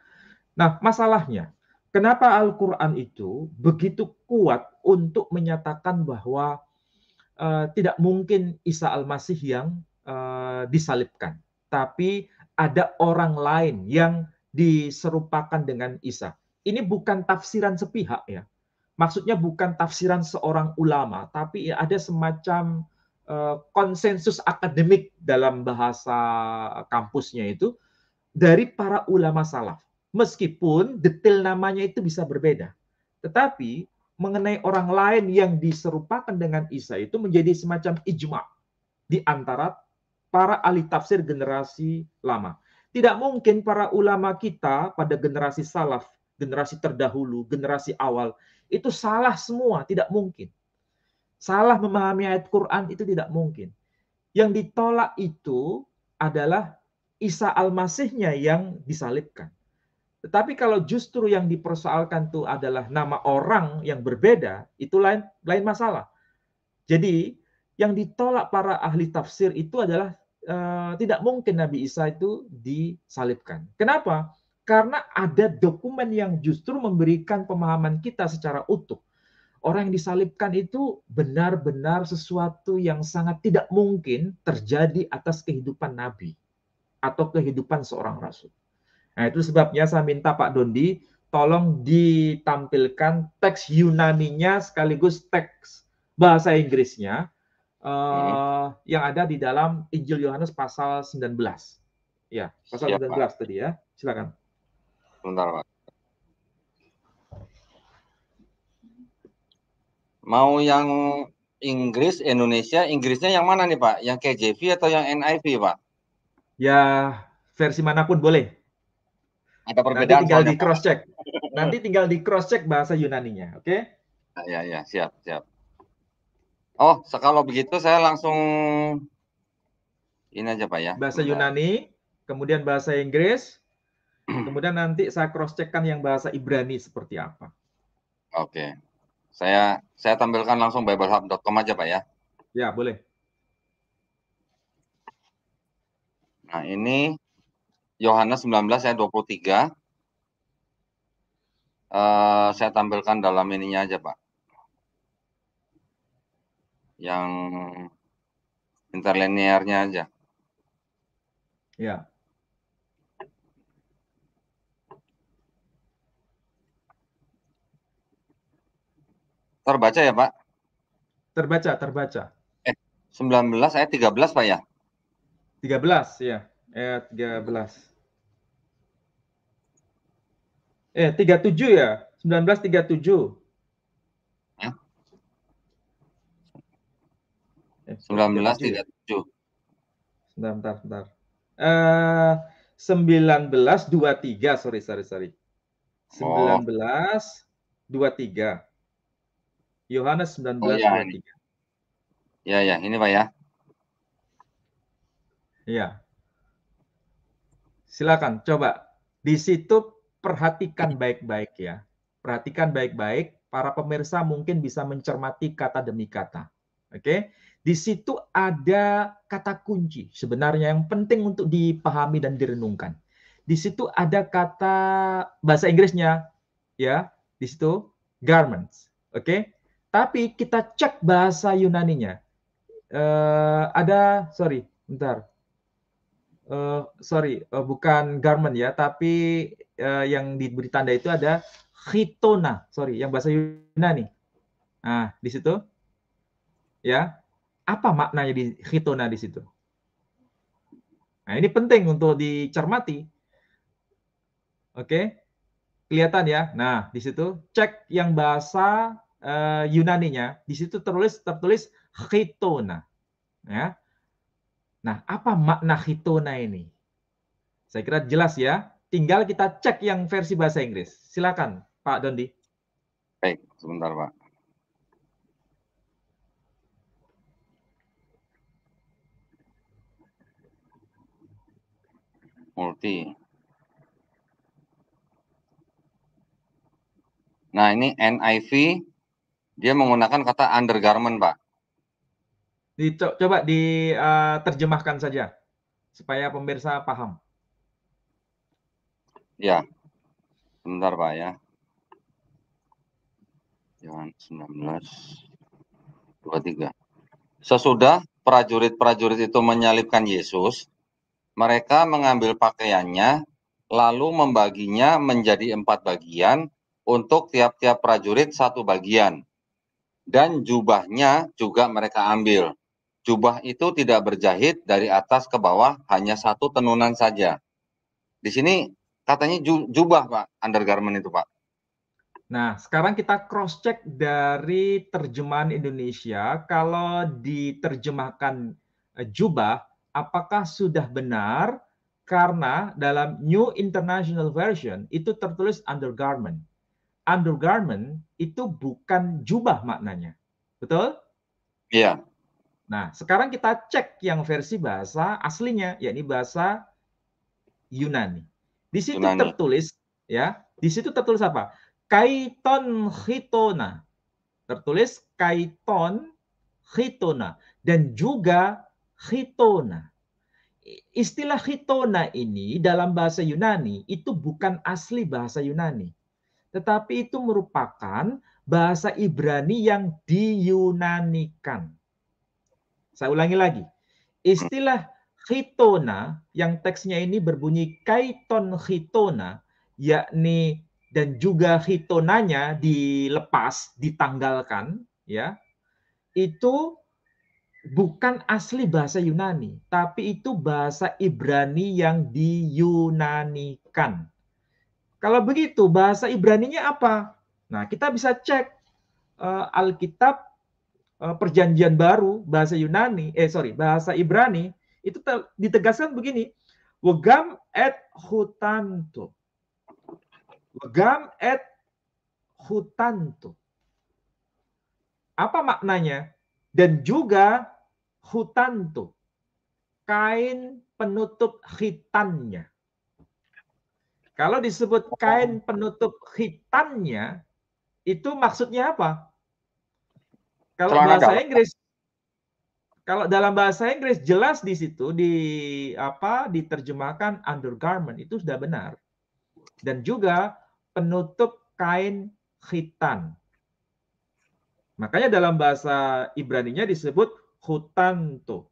Speaker 2: masalahnya, kenapa Al-Quran itu begitu kuat untuk menyatakan bahwa tidak mungkin Isa Al-Masih yang disalibkan, tapi ada orang lain yang diserupakan dengan Isa. Ini bukan tafsiran sepihak ya. Maksudnya bukan tafsiran seorang ulama, tapi ada semacam konsensus akademik dalam bahasa kampusnya itu dari para ulama salaf. Meskipun detail namanya itu bisa berbeda. Tetapi mengenai orang lain yang diserupakan dengan Isa itu menjadi semacam ijma di antara para ahli tafsir generasi lama. Tidak mungkin para ulama kita pada generasi salaf, generasi terdahulu, generasi awal, itu salah semua, tidak mungkin. Salah memahami ayat Quran itu tidak mungkin. Yang ditolak itu adalah Isa Al-Masihnya yang disalibkan. Tetapi kalau justru yang dipersoalkan itu adalah nama orang yang berbeda, itu lain masalah. Jadi yang ditolak para ahli tafsir itu adalah tidak mungkin Nabi Isa itu disalibkan. Kenapa? Karena ada dokumen yang justru memberikan pemahaman kita secara utuh. Orang yang disalibkan itu benar-benar sesuatu yang sangat tidak mungkin terjadi atas kehidupan Nabi atau kehidupan seorang rasul. Nah, itu sebabnya saya minta Pak Dondi tolong ditampilkan teks Yunaninya sekaligus teks bahasa Inggrisnya yang ada di dalam Injil Yohanes pasal 19. Ya, pasal
Speaker 1: Siap,
Speaker 2: 19
Speaker 1: Pak.
Speaker 2: tadi ya. Silakan.
Speaker 1: Sebentar, Pak. Mau yang Inggris, Indonesia, Inggrisnya yang mana nih, Pak? Yang KJV atau yang NIV, Pak?
Speaker 2: Ya, versi manapun boleh.
Speaker 1: Ada
Speaker 2: Nanti
Speaker 1: perbedaan
Speaker 2: tinggal
Speaker 1: soalnya,
Speaker 2: di
Speaker 1: Pak.
Speaker 2: cross check. Nanti tinggal di cross check bahasa Yunaninya, oke?
Speaker 1: Ya, siap. Oh, kalau begitu saya langsung ini aja, Pak ya.
Speaker 2: Bahasa
Speaker 1: Bentar.
Speaker 2: Yunani, kemudian bahasa Inggris, kemudian nanti saya cross checkkan yang bahasa Ibrani seperti apa.
Speaker 1: Oke. Saya tampilkan langsung biblehub.com aja, Pak ya.
Speaker 2: Ya, boleh.
Speaker 1: Nah, ini Yohanes 19 ayat 23. Saya tampilkan dalam ininya aja, Pak. Yang interlinearnya aja.
Speaker 2: Ya.
Speaker 1: Terbaca ya, Pak?
Speaker 2: Terbaca.
Speaker 1: 19 ayat 13, Pak ya?
Speaker 2: 13 ya. Ayat 13. 37 ya. 1937.
Speaker 1: Hah?
Speaker 2: 37 ya.
Speaker 1: 1937.
Speaker 2: Bentar. 1923, sorry. 1923. Yohanes 19:23.
Speaker 1: Ya, ini Pak ya.
Speaker 2: Iya. Silakan coba di situ perhatikan baik-baik ya. Perhatikan baik-baik para pemirsa mungkin bisa mencermati kata demi kata. Oke, di situ ada kata kunci sebenarnya yang penting untuk dipahami dan direnungkan. Di situ ada kata bahasa Inggrisnya, ya, di situ garments. Oke, tapi kita cek bahasa Yunaninya. Sorry, bentar. Bukan garment ya, tapi yang diberi tanda itu ada chitona, sorry, yang bahasa Yunani. Nah, di situ, ya, apa maknanya di chitona di situ? Nah, ini penting untuk dicermati. Oke, kelihatan ya. Nah, di situ cek yang bahasa Yunaninya, di situ tertulis chitona, ya. Nah, apa makna chitona ini? Saya kira jelas ya. Tinggal kita cek yang versi bahasa Inggris. Silakan, Pak Dondi.
Speaker 1: Baik, sebentar Pak. Multi. Nah, ini NIV, dia menggunakan kata undergarment, Pak.
Speaker 2: Coba diterjemahkan saja, supaya pemirsa paham.
Speaker 1: Ya, sebentar Pak ya. Yohanes 19:23. Sesudah prajurit-prajurit itu menyalibkan Yesus, mereka mengambil pakaiannya, lalu membaginya menjadi 4 bagian, untuk tiap-tiap prajurit 1 bagian. Dan jubahnya juga mereka ambil. Jubah itu tidak berjahit dari atas ke bawah, hanya 1 tenunan saja. Di sini katanya jubah, Pak, undergarment itu, Pak.
Speaker 2: Nah, sekarang kita cross check dari terjemahan Indonesia. Kalau diterjemahkan jubah, apakah sudah benar? Karena dalam New International Version itu tertulis undergarment. Undergarment itu bukan jubah maknanya. Betul?
Speaker 1: Iya.
Speaker 2: Nah, sekarang kita cek yang versi bahasa aslinya, yakni bahasa Yunani. Di situ
Speaker 1: Yunani.
Speaker 2: tertulis, ya, di situ tertulis apa? Kaiton chitona. Tertulis kaiton chitona dan juga chitona. Istilah chitona ini dalam bahasa Yunani itu bukan asli bahasa Yunani, tetapi itu merupakan bahasa Ibrani yang diyunanikan. Saya ulangi lagi. Istilah chitona yang teksnya ini berbunyi kaiton chitona, yakni dan juga chitonanya dilepas, ditanggalkan, ya. Itu bukan asli bahasa Yunani, tapi itu bahasa Ibrani yang diyunanikan. Kalau begitu, bahasa Ibraninya apa? Nah, kita bisa cek Alkitab Perjanjian Baru bahasa bahasa Ibrani itu ditegaskan begini, wegam et hutanto. Wegam et hutanto. Apa maknanya? Dan juga hutanto, kain penutup khitannya. Kalau disebut kain penutup khitannya, itu maksudnya apa? Kalau bahasa Inggris, kalau dalam bahasa Inggris jelas di situ diterjemahkan undergarment, itu sudah benar. Dan juga penutup kain khitan. Makanya dalam bahasa Ibraninya disebut hutanto.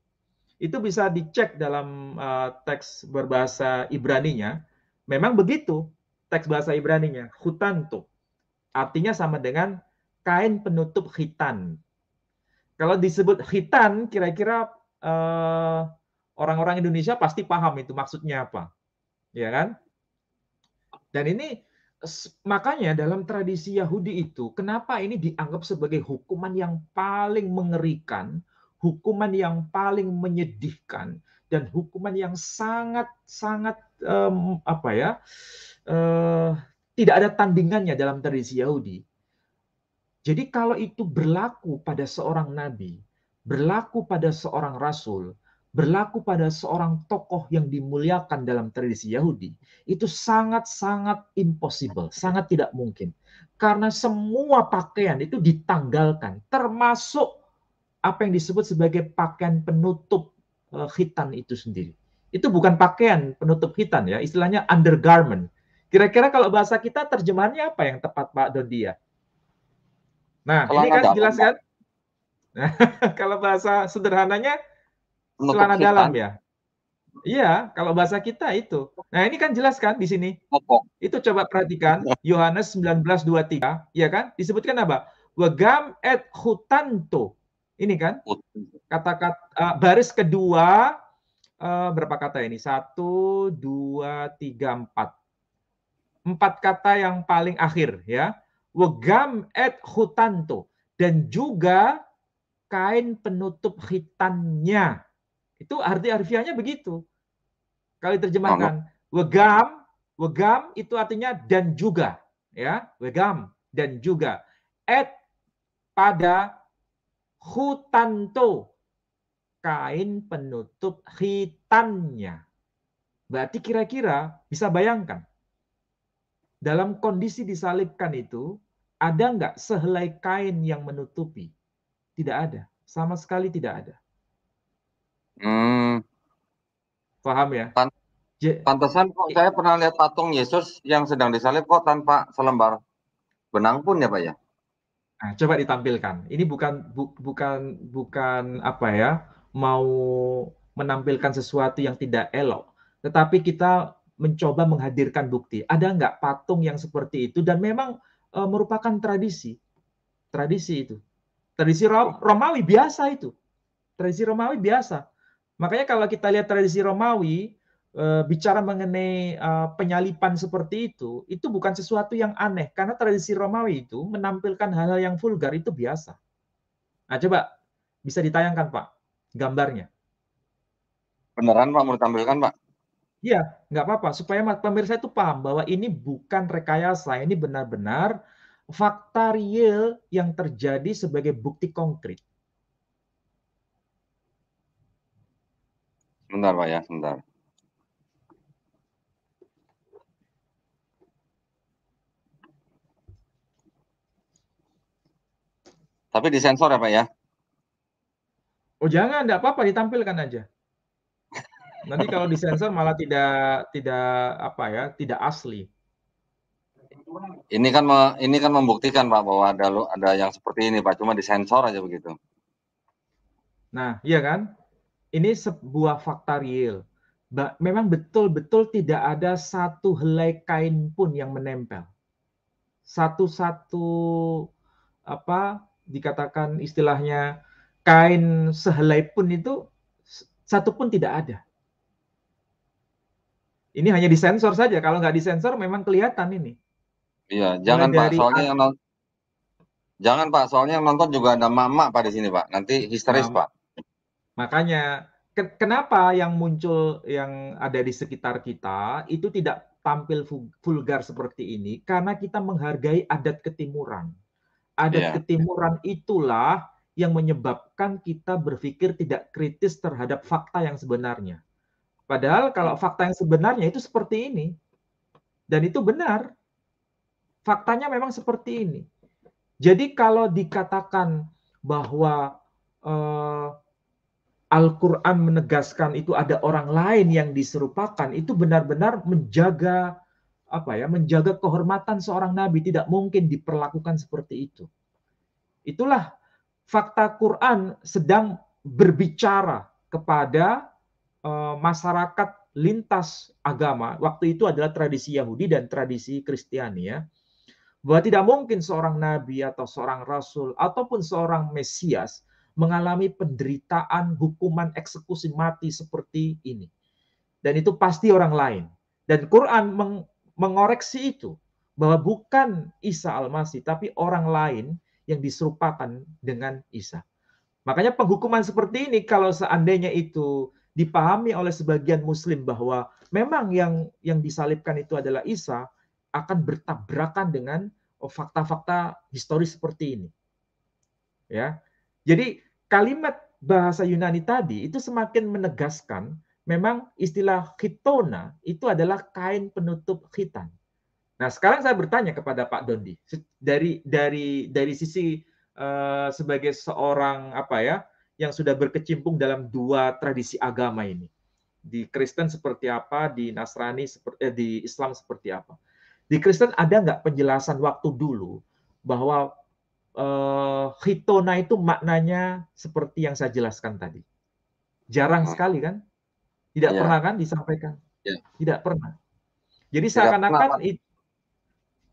Speaker 2: Itu bisa dicek dalam teks berbahasa Ibraninya. Memang begitu teks bahasa Ibraninya, hutanto. Artinya sama dengan kain penutup khitan. Kalau disebut khitan, kira-kira orang-orang Indonesia pasti paham itu maksudnya apa, ya kan? Dan ini makanya dalam tradisi Yahudi itu, kenapa ini dianggap sebagai hukuman yang paling mengerikan, hukuman yang paling menyedihkan, dan hukuman yang sangat-sangat tidak ada tandingannya dalam tradisi Yahudi. Jadi kalau itu berlaku pada seorang nabi, berlaku pada seorang rasul, berlaku pada seorang tokoh yang dimuliakan dalam tradisi Yahudi, itu sangat-sangat impossible, sangat tidak mungkin. Karena semua pakaian itu ditanggalkan, termasuk apa yang disebut sebagai pakaian penutup khitan itu sendiri. Itu bukan pakaian penutup khitan ya, istilahnya undergarment. Kira-kira kalau bahasa kita terjemahannya apa yang tepat Pak Dodia? Nah, ini
Speaker 1: Celana
Speaker 2: kan
Speaker 1: dalam,
Speaker 2: jelas
Speaker 1: Pak,
Speaker 2: kan? Nah, kalau bahasa sederhananya
Speaker 1: penutup
Speaker 2: celana dalam
Speaker 1: khitan,
Speaker 2: ya. Iya, kalau bahasa kita itu. Nah, ini kan jelas kan di sini.
Speaker 1: popok.
Speaker 2: Itu coba perhatikan Yohanes 19:23, ya kan? Disebutkan apa? Wegam et hutanto. Ini kan kata-kata baris kedua berapa kata ini? 1, 2, 3, 4. 4 kata yang paling akhir ya. Wegam et hutanto, dan juga kain penutup khitannya. Itu arti harfiahnya begitu. Kalau
Speaker 1: Anu,
Speaker 2: diterjemahkan, wegam, wegam itu artinya dan juga, ya, wegam dan juga. Et pada hutanto, kain penutup khitannya. Berarti kira-kira bisa bayangkan, dalam kondisi disalibkan itu, ada nggak sehelai kain yang menutupi? Tidak ada, sama sekali tidak ada.
Speaker 1: hmm,
Speaker 2: Paham ya?
Speaker 1: pantesan kok saya pernah lihat patung Yesus yang sedang disalib kok tanpa selembar benang pun ya Pak ya?
Speaker 2: Nah, coba ditampilkan. Ini bukan apa ya, mau menampilkan sesuatu yang tidak elok, tetapi kita mencoba menghadirkan bukti. Ada nggak patung yang seperti itu dan memang merupakan tradisi, tradisi itu. Tradisi Romawi biasa itu. Tradisi Romawi biasa. Makanya kalau kita lihat tradisi Romawi, bicara mengenai penyalipan seperti itu bukan sesuatu yang aneh. Karena tradisi Romawi itu menampilkan hal-hal yang vulgar itu biasa. Nah, coba bisa ditayangkan Pak, gambarnya.
Speaker 1: Beneran Pak mau ditampilkan Pak?
Speaker 2: Iya, nggak apa-apa. Supaya pemirsa itu paham bahwa ini bukan rekayasa. Ini benar-benar fakta real yang terjadi sebagai bukti konkret.
Speaker 1: Sebentar Pak ya, sebentar. Tapi disensor ya Pak ya?
Speaker 2: Oh jangan, nggak apa-apa, ditampilkan aja. Nanti kalau disensor malah tidak apa ya, tidak asli.
Speaker 1: Ini kan membuktikan Pak bahwa ada yang seperti ini Pak, cuma disensor aja begitu.
Speaker 2: Nah, iya kan? Ini sebuah fakta real. Memang betul-betul tidak ada satu helai kain pun yang menempel. Satu-satu apa dikatakan istilahnya kain sehelai pun itu satu pun tidak ada. Ini hanya disensor saja. Kalau nggak disensor memang kelihatan ini.
Speaker 1: Iya,
Speaker 2: Mulai
Speaker 1: jangan Pak,
Speaker 2: dari
Speaker 1: soalnya jangan Pak, soalnya yang nonton juga ada mama Pak di sini Pak. Nanti histeris
Speaker 2: nah,
Speaker 1: Pak.
Speaker 2: makanya kenapa yang muncul yang ada di sekitar kita itu tidak tampil vulgar seperti ini karena kita menghargai adat ketimuran. Adat
Speaker 1: Iya.
Speaker 2: ketimuran itulah yang menyebabkan kita berpikir tidak kritis terhadap fakta yang sebenarnya. Padahal kalau fakta yang sebenarnya itu seperti ini dan itu benar. Faktanya memang seperti ini. Jadi kalau dikatakan bahwa eh, Al-Quran menegaskan itu ada orang lain yang diserupakan, itu benar-benar menjaga apa ya, menjaga kehormatan seorang nabi, tidak mungkin diperlakukan seperti itu. Itulah fakta Quran sedang berbicara kepada masyarakat lintas agama. Waktu itu adalah tradisi Yahudi dan tradisi Kristiani ya. Bahwa tidak mungkin seorang nabi atau seorang rasul ataupun seorang Mesias mengalami penderitaan hukuman eksekusi mati seperti ini. Dan itu pasti orang lain. Dan Quran mengoreksi itu bahwa bukan Isa Al-Masih tapi orang lain yang diserupakan dengan Isa. Makanya penghukuman seperti ini kalau seandainya itu dipahami oleh sebagian muslim bahwa memang yang disalibkan itu adalah Isa, akan bertabrakan dengan fakta-fakta historis seperti ini. Ya. Jadi kalimat bahasa Yunani tadi itu semakin menegaskan memang istilah chitona itu adalah kain penutup khitan. Nah, sekarang saya bertanya kepada Pak Dondi, dari sisi sebagai seorang apa ya yang sudah berkecimpung dalam dua tradisi agama ini, di Kristen seperti apa, di Nasrani seperti di Islam seperti apa. Di Kristen ada nggak penjelasan waktu dulu bahwa hitona itu maknanya seperti yang saya jelaskan tadi? Jarang
Speaker 1: Hmm.
Speaker 2: sekali kan? Tidak
Speaker 1: Iya,
Speaker 2: pernah kan disampaikan?
Speaker 1: iya.
Speaker 2: Tidak pernah. Jadi
Speaker 1: Tidak pernah,
Speaker 2: seakan-akan
Speaker 1: Pak.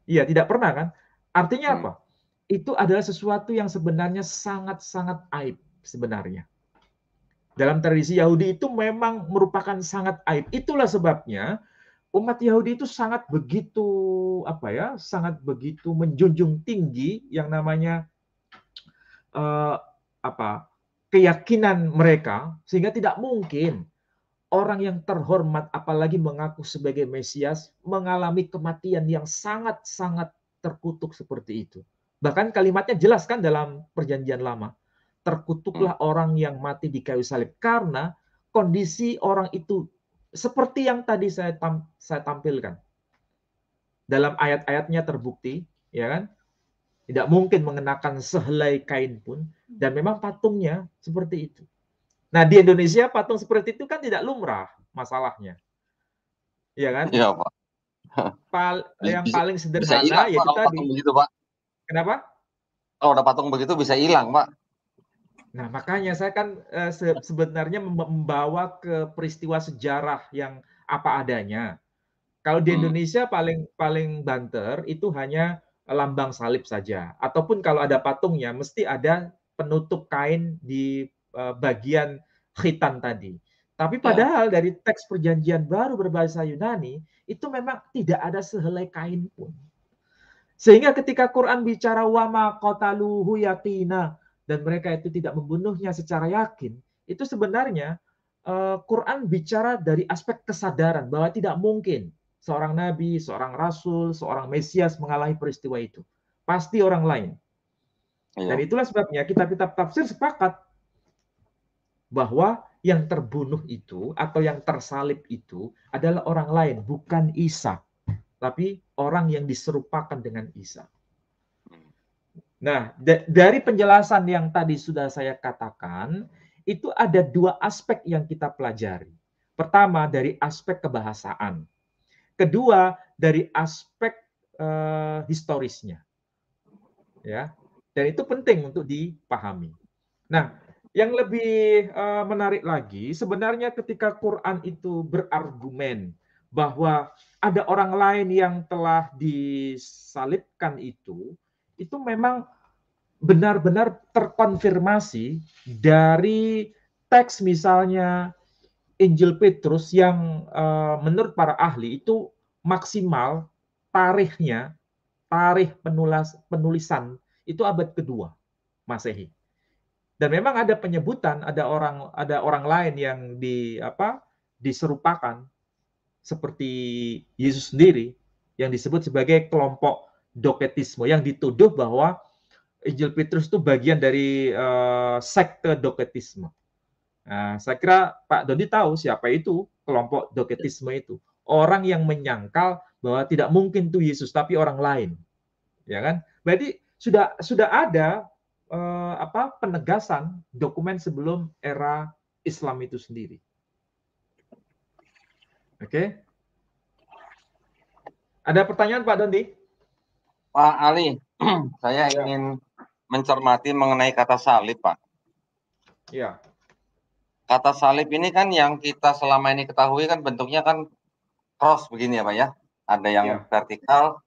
Speaker 2: iya tidak pernah kan? Artinya
Speaker 1: Hmm.
Speaker 2: apa? Itu adalah sesuatu yang sebenarnya sangat-sangat aib sebenarnya. Dalam tradisi Yahudi itu memang merupakan sangat aib. Itulah sebabnya umat Yahudi itu sangat begitu apa ya, sangat begitu menjunjung tinggi yang namanya eh, apa keyakinan mereka, sehingga tidak mungkin orang yang terhormat apalagi mengaku sebagai Mesias mengalami kematian yang sangat-sangat terkutuk seperti itu. Bahkan kalimatnya jelas kan dalam Perjanjian Lama.
Speaker 1: Hmm.
Speaker 2: Terkutuklah orang yang mati di kayu salib karena kondisi orang itu seperti yang tadi saya tampilkan. Dalam ayat-ayatnya terbukti, ya kan? Tidak mungkin mengenakan sehelai kain pun dan memang patungnya seperti itu. Nah, di Indonesia patung seperti itu kan tidak lumrah masalahnya. Ya kan?
Speaker 1: Iya, Pak.
Speaker 2: Yang
Speaker 1: Bisa,
Speaker 2: paling
Speaker 1: bisa hilang,
Speaker 2: sederhana
Speaker 1: Pak,
Speaker 2: yaitu
Speaker 1: kalau patung
Speaker 2: tadi.
Speaker 1: begitu, Pak.
Speaker 2: Kenapa?
Speaker 1: Kalau ada patung begitu bisa hilang, Pak.
Speaker 2: Nah, makanya saya kan sebenarnya membawa ke peristiwa sejarah yang apa adanya. Kalau di
Speaker 1: Hmm.
Speaker 2: Indonesia paling paling banter itu hanya lambang salib saja. Ataupun kalau ada patungnya mesti ada penutup kain di bagian khitan tadi. Tapi
Speaker 1: Ya.
Speaker 2: padahal dari teks perjanjian baru berbahasa Yunani itu memang tidak ada sehelai kain pun. Sehingga ketika Quran bicara wama qataluhu yaqina dan mereka itu tidak membunuhnya secara yakin, itu sebenarnya Quran bicara dari aspek kesadaran bahwa tidak mungkin seorang nabi, seorang rasul, seorang mesias mengalami peristiwa itu. Pasti orang lain. Dan
Speaker 1: Iya.
Speaker 2: itulah sebabnya kitab-kitab tafsir sepakat bahwa yang terbunuh itu atau yang tersalib itu adalah orang lain, bukan Isa, tapi orang yang diserupakan dengan Isa.
Speaker 1: Hmm.
Speaker 2: Nah, dari penjelasan yang tadi sudah saya katakan, itu ada dua aspek yang kita pelajari. Pertama, dari aspek kebahasaan. Kedua, dari aspek historisnya. Ya, dan itu penting untuk dipahami. Nah, yang lebih menarik lagi, sebenarnya ketika Quran itu berargumen bahwa ada orang lain yang telah disalibkan itu memang benar-benar terkonfirmasi dari teks misalnya Injil Petrus yang menurut para ahli itu maksimal tarikhnya, tarikh penulisan itu abad kedua Masehi. Dan memang ada penyebutan ada orang lain yang diserupakan seperti Yesus sendiri yang disebut sebagai kelompok Doketisme yang dituduh bahwa Injil Petrus itu bagian dari sekte Doketisme. Nah, saya kira Pak Dodi tahu siapa itu kelompok Doketisme itu. Orang yang menyangkal bahwa tidak mungkin itu Yesus, tapi orang lain, ya kan? Berarti sudah ada penegasan dokumen sebelum era Islam itu sendiri. Oke? Ada pertanyaan Pak Dondi?
Speaker 1: Pak Ali, saya
Speaker 2: Ya,
Speaker 1: ingin mencermati mengenai kata salib, Pak.
Speaker 2: ya,
Speaker 1: Kata salib ini kan yang kita selama ini ketahui kan bentuknya kan cross begini ya, Pak ya. Ada yang
Speaker 2: ya.
Speaker 1: vertikal,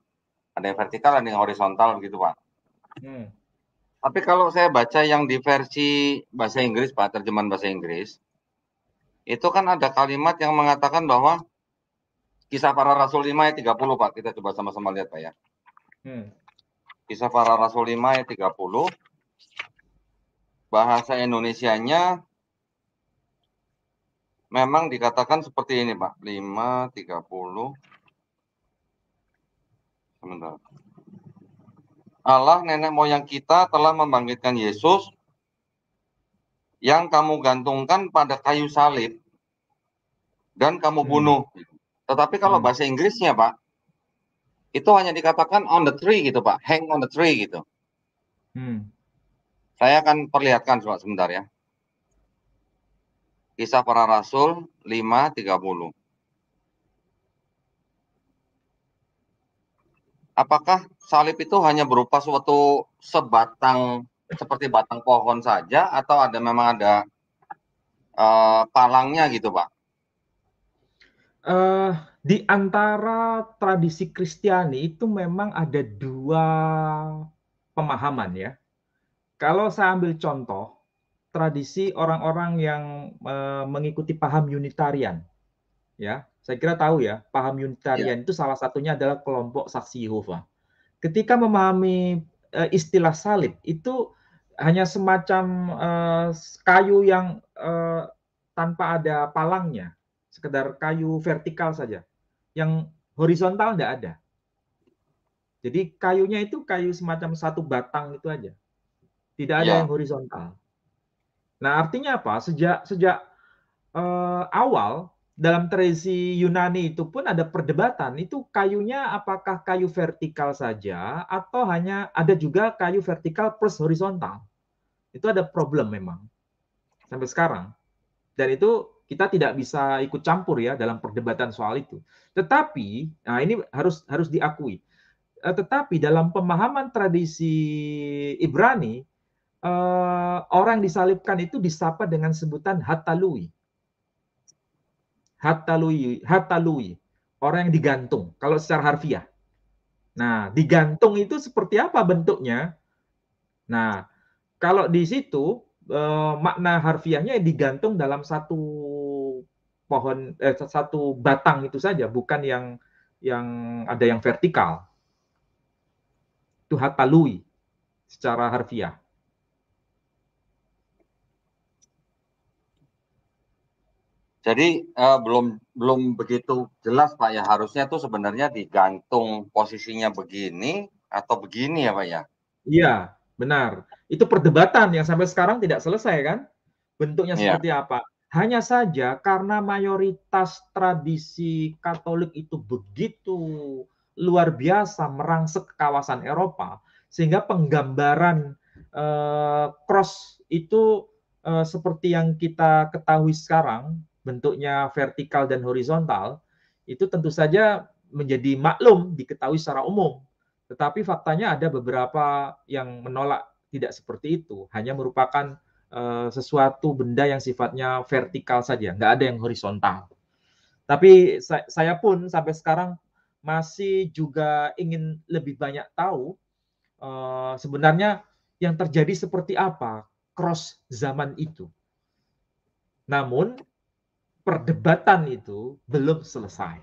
Speaker 1: ada yang horizontal begitu, Pak.
Speaker 2: Hmm.
Speaker 1: Tapi kalau saya baca yang di versi bahasa Inggris, Pak, terjemahan bahasa Inggris, itu kan ada kalimat yang mengatakan bahwa Kisah Para Rasul 5 ayat 30, Pak. Kita coba sama-sama lihat, Pak ya.
Speaker 2: Hmm.
Speaker 1: Kisah Para Rasul 5 ayat 30. Bahasa Indonesianya memang dikatakan seperti ini, Pak. 5:30. Sebentar. Allah nenek moyang kita telah membangkitkan Yesus yang kamu gantungkan pada kayu salib dan kamu bunuh. Tetapi kalau bahasa Inggrisnya, Pak, itu hanya dikatakan on the tree gitu, Pak, hang on the tree gitu. Saya akan perlihatkan sebentar ya. Kisah Para Rasul 5:30. Apakah salib itu hanya berupa suatu sebatang seperti batang pohon saja atau memang ada palangnya gitu, Pak?
Speaker 2: Di antara tradisi Kristiani itu memang ada dua pemahaman ya. Kalau saya ambil contoh, tradisi orang-orang yang mengikuti paham Unitarian, ya, saya kira tahu ya, paham Unitarian itu salah satunya adalah kelompok Saksi Yehova. Ketika memahami istilah salib itu hanya semacam kayu yang tanpa ada palangnya, sekedar kayu vertikal saja, yang horizontal tidak ada. Jadi kayunya itu kayu semacam satu batang itu aja, tidak ada yang horizontal. Nah artinya apa? Sejak awal dalam tradisi Yunani itu pun ada perdebatan, itu kayunya apakah kayu vertikal saja atau hanya ada juga kayu vertikal plus horizontal. Itu ada problem memang sampai sekarang. Dan itu kita tidak bisa ikut campur ya dalam perdebatan soal itu. Tetapi, nah ini harus diakui. Tetapi dalam pemahaman tradisi Ibrani, orang disalibkan itu disapa dengan sebutan hatalui. Hatalui, orang yang digantung, kalau secara harfiah. Nah, digantung itu seperti apa bentuknya? Nah, kalau di situ makna harfiahnya digantung dalam satu pohon, satu batang itu saja, bukan yang ada yang vertikal. Itu hatalui secara harfiah.
Speaker 1: Jadi belum begitu jelas, Pak ya. Harusnya tuh sebenarnya digantung posisinya begini atau begini ya, Pak ya.
Speaker 2: Iya, benar. Itu perdebatan yang sampai sekarang tidak selesai kan? Bentuknya seperti apa? Hanya saja karena mayoritas tradisi Katolik itu begitu luar biasa merangsek ke kawasan Eropa, sehingga penggambaran cross itu seperti yang kita ketahui sekarang, bentuknya vertikal dan horizontal, itu tentu saja menjadi maklum diketahui secara umum. Tetapi faktanya ada beberapa yang menolak tidak seperti itu, hanya merupakan sesuatu benda yang sifatnya vertikal saja, nggak ada yang horizontal. Tapi saya pun sampai sekarang masih juga ingin lebih banyak tahu sebenarnya yang terjadi seperti apa cross zaman itu. Namun perdebatan itu belum selesai.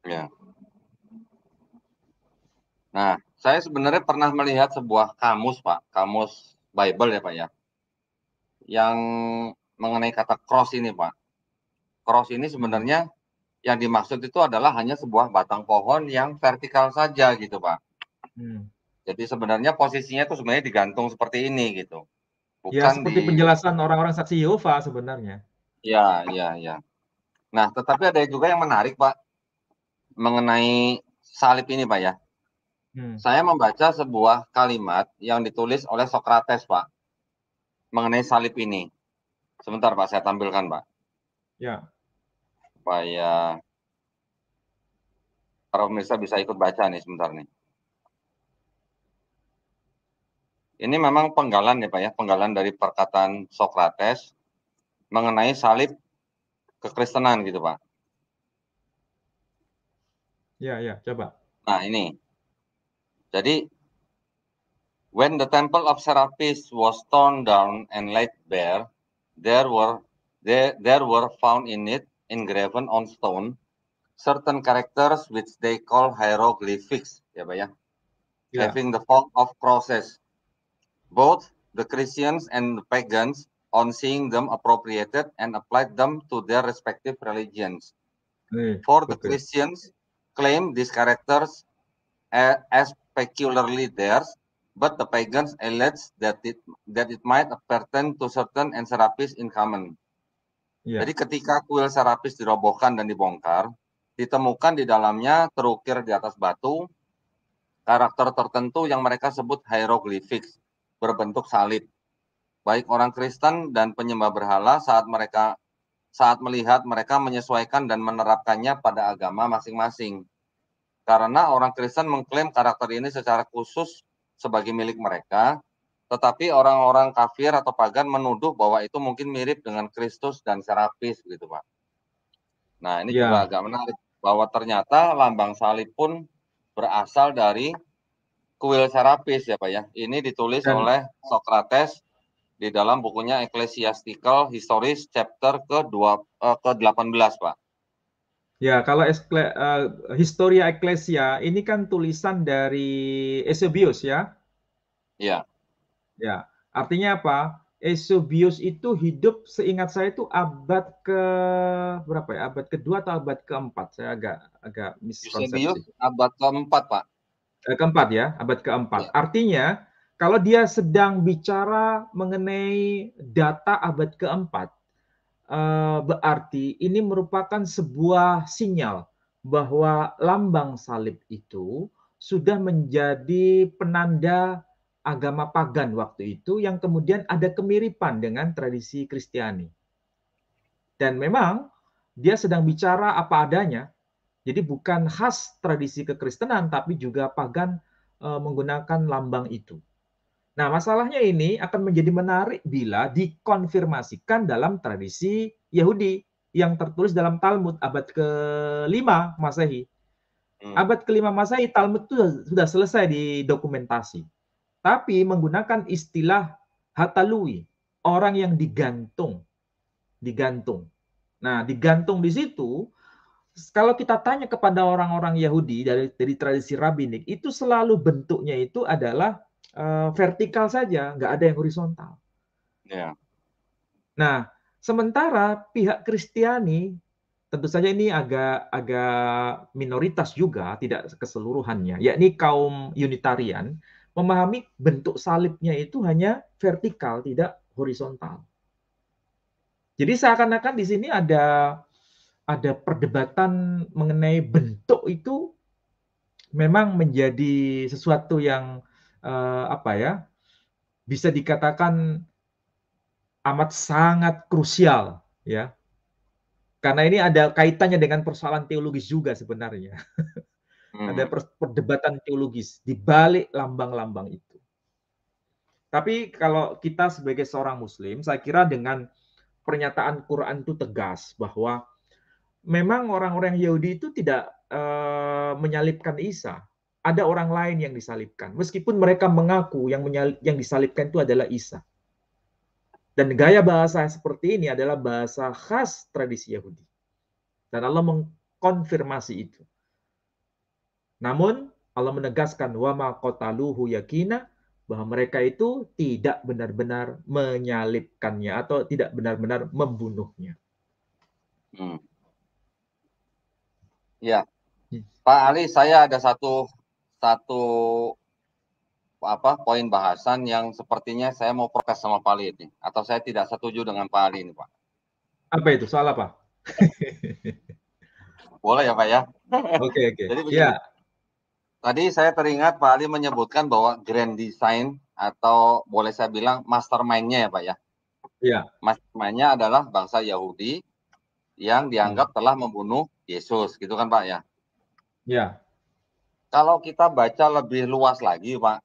Speaker 1: Ya. Nah, saya sebenarnya pernah melihat sebuah kamus, Pak, kamus Bible ya, Pak ya, yang mengenai kata cross ini, Pak. Cross ini sebenarnya yang dimaksud itu adalah hanya sebuah batang pohon yang vertikal saja gitu, Pak. Jadi sebenarnya posisinya itu sebenarnya digantung seperti ini gitu.
Speaker 2: Ya,
Speaker 1: Bukan
Speaker 2: seperti penjelasan orang-orang saksi Yehova sebenarnya.
Speaker 1: Ya, ya, ya. Nah, tetapi ada juga yang menarik, Pak, mengenai salib ini, Pak ya. Saya membaca sebuah kalimat yang ditulis oleh Sokrates, Pak, mengenai salib ini. Sebentar, Pak, saya tampilkan, Pak.
Speaker 2: Ya.
Speaker 1: Supaya para pemirsa bisa ikut baca nih sebentar nih. Ini memang penggalan ya, Pak ya, penggalan dari perkataan Sokrates mengenai salib kekristenan gitu, Pak.
Speaker 2: Ya, ya, coba.
Speaker 1: Nah, ini. Jadi, when the temple of Serapis was torn down and laid bare, there were found in it, engraven on stone, certain characters which they call hieroglyphics, ya Pak ya, having the form of crosses. Both the Christians and the pagans, on seeing them, appropriated and applied them to their respective religions. For the Christians, claim these characters as peculiarly theirs, but the pagans alleged that it might pertain to certain Serapis in common.
Speaker 2: Ya.
Speaker 1: Jadi ketika kuil Serapis dirobohkan dan dibongkar, ditemukan di dalamnya terukir di atas batu karakter tertentu yang mereka sebut hieroglyphics berbentuk salib. Baik orang Kristen dan penyembah berhala saat melihat mereka menyesuaikan dan menerapkannya pada agama masing-masing. Karena orang Kristen mengklaim karakter ini secara khusus sebagai milik mereka, tetapi orang-orang kafir atau pagan menuduh bahwa itu mungkin mirip dengan Kristus dan Serapis gitu, Pak. Nah, ini juga
Speaker 2: Ya.
Speaker 1: agak menarik bahwa ternyata lambang salib pun berasal dari kuil Serapis ya Pak ya. Ini ditulis
Speaker 2: Dan
Speaker 1: oleh Socrates di dalam bukunya Ecclesiastical Histories chapter ke-18 Pak.
Speaker 2: ya, kalau Historia Ecclesia ini kan tulisan dari Eusebius ya.
Speaker 1: Iya.
Speaker 2: Ya, artinya apa? Eusebius itu hidup seingat saya itu abad ke berapa ya? Abad kedua atau abad keempat? Saya agak
Speaker 1: Eusebius
Speaker 2: miskonsepsi.
Speaker 1: abad keempat Pak.
Speaker 2: Keempat ya, abad keempat.
Speaker 1: Ya.
Speaker 2: Artinya kalau dia sedang bicara mengenai data abad keempat, berarti ini merupakan sebuah sinyal bahwa lambang salib itu sudah menjadi penanda agama pagan waktu itu yang kemudian ada kemiripan dengan tradisi Kristiani. Dan memang dia sedang bicara apa adanya. Jadi bukan khas tradisi kekristenan tapi juga pagan menggunakan lambang itu. Nah, masalahnya ini akan menjadi menarik bila dikonfirmasikan dalam tradisi Yahudi yang tertulis dalam Talmud abad ke-5 Masehi. Abad ke-5 Masehi, Talmud itu sudah selesai didokumentasi. Tapi menggunakan istilah hatalui, orang yang digantung. Digantung. Nah, digantung di situ, kalau kita tanya kepada orang-orang Yahudi dari tradisi rabbinik, itu selalu bentuknya itu adalah vertikal saja, nggak ada yang horizontal.
Speaker 1: Ya.
Speaker 2: Nah, sementara pihak Kristiani, tentu saja ini agak minoritas juga, tidak keseluruhannya, yakni kaum Unitarian, memahami bentuk salibnya itu hanya vertikal, tidak horizontal. Jadi seakan-akan di sini ada perdebatan mengenai bentuk itu memang menjadi sesuatu yang apa ya, bisa dikatakan amat sangat krusial ya. Karena ini ada kaitannya dengan persoalan teologis juga sebenarnya. Ada perdebatan teologis di balik lambang-lambang itu. Tapi kalau kita sebagai seorang muslim, saya kira dengan pernyataan Quran itu tegas bahwa memang orang-orang Yahudi itu tidak menyalibkan Isa. Ada orang lain yang disalibkan. Meskipun mereka mengaku yang disalibkan itu adalah Isa. Dan gaya bahasa seperti ini adalah bahasa khas tradisi Yahudi. Dan Allah mengkonfirmasi itu. Namun Allah menegaskan wa ma qataluhu yakina, bahwa mereka itu tidak benar-benar menyalibkannya atau tidak benar-benar membunuhnya.
Speaker 1: Ya, Pak Ali, saya ada satu poin bahasan yang sepertinya saya mau protes sama Pak Ali ini, atau saya tidak setuju dengan Pak Ali ini, Pak.
Speaker 2: Apa itu? Soal apa?
Speaker 1: Boleh ya, Pak ya?
Speaker 2: Oke.
Speaker 1: Jadi begini. Ya. Tadi saya teringat Pak Ali menyebutkan bahwa grand design atau boleh saya bilang mastermind-nya ya, Pak ya.
Speaker 2: Iya.
Speaker 1: Mastermind-nya adalah bangsa Yahudi yang dianggap telah membunuh Yesus, gitu kan Pak ya?
Speaker 2: Ya.
Speaker 1: Kalau kita baca lebih luas lagi Pak,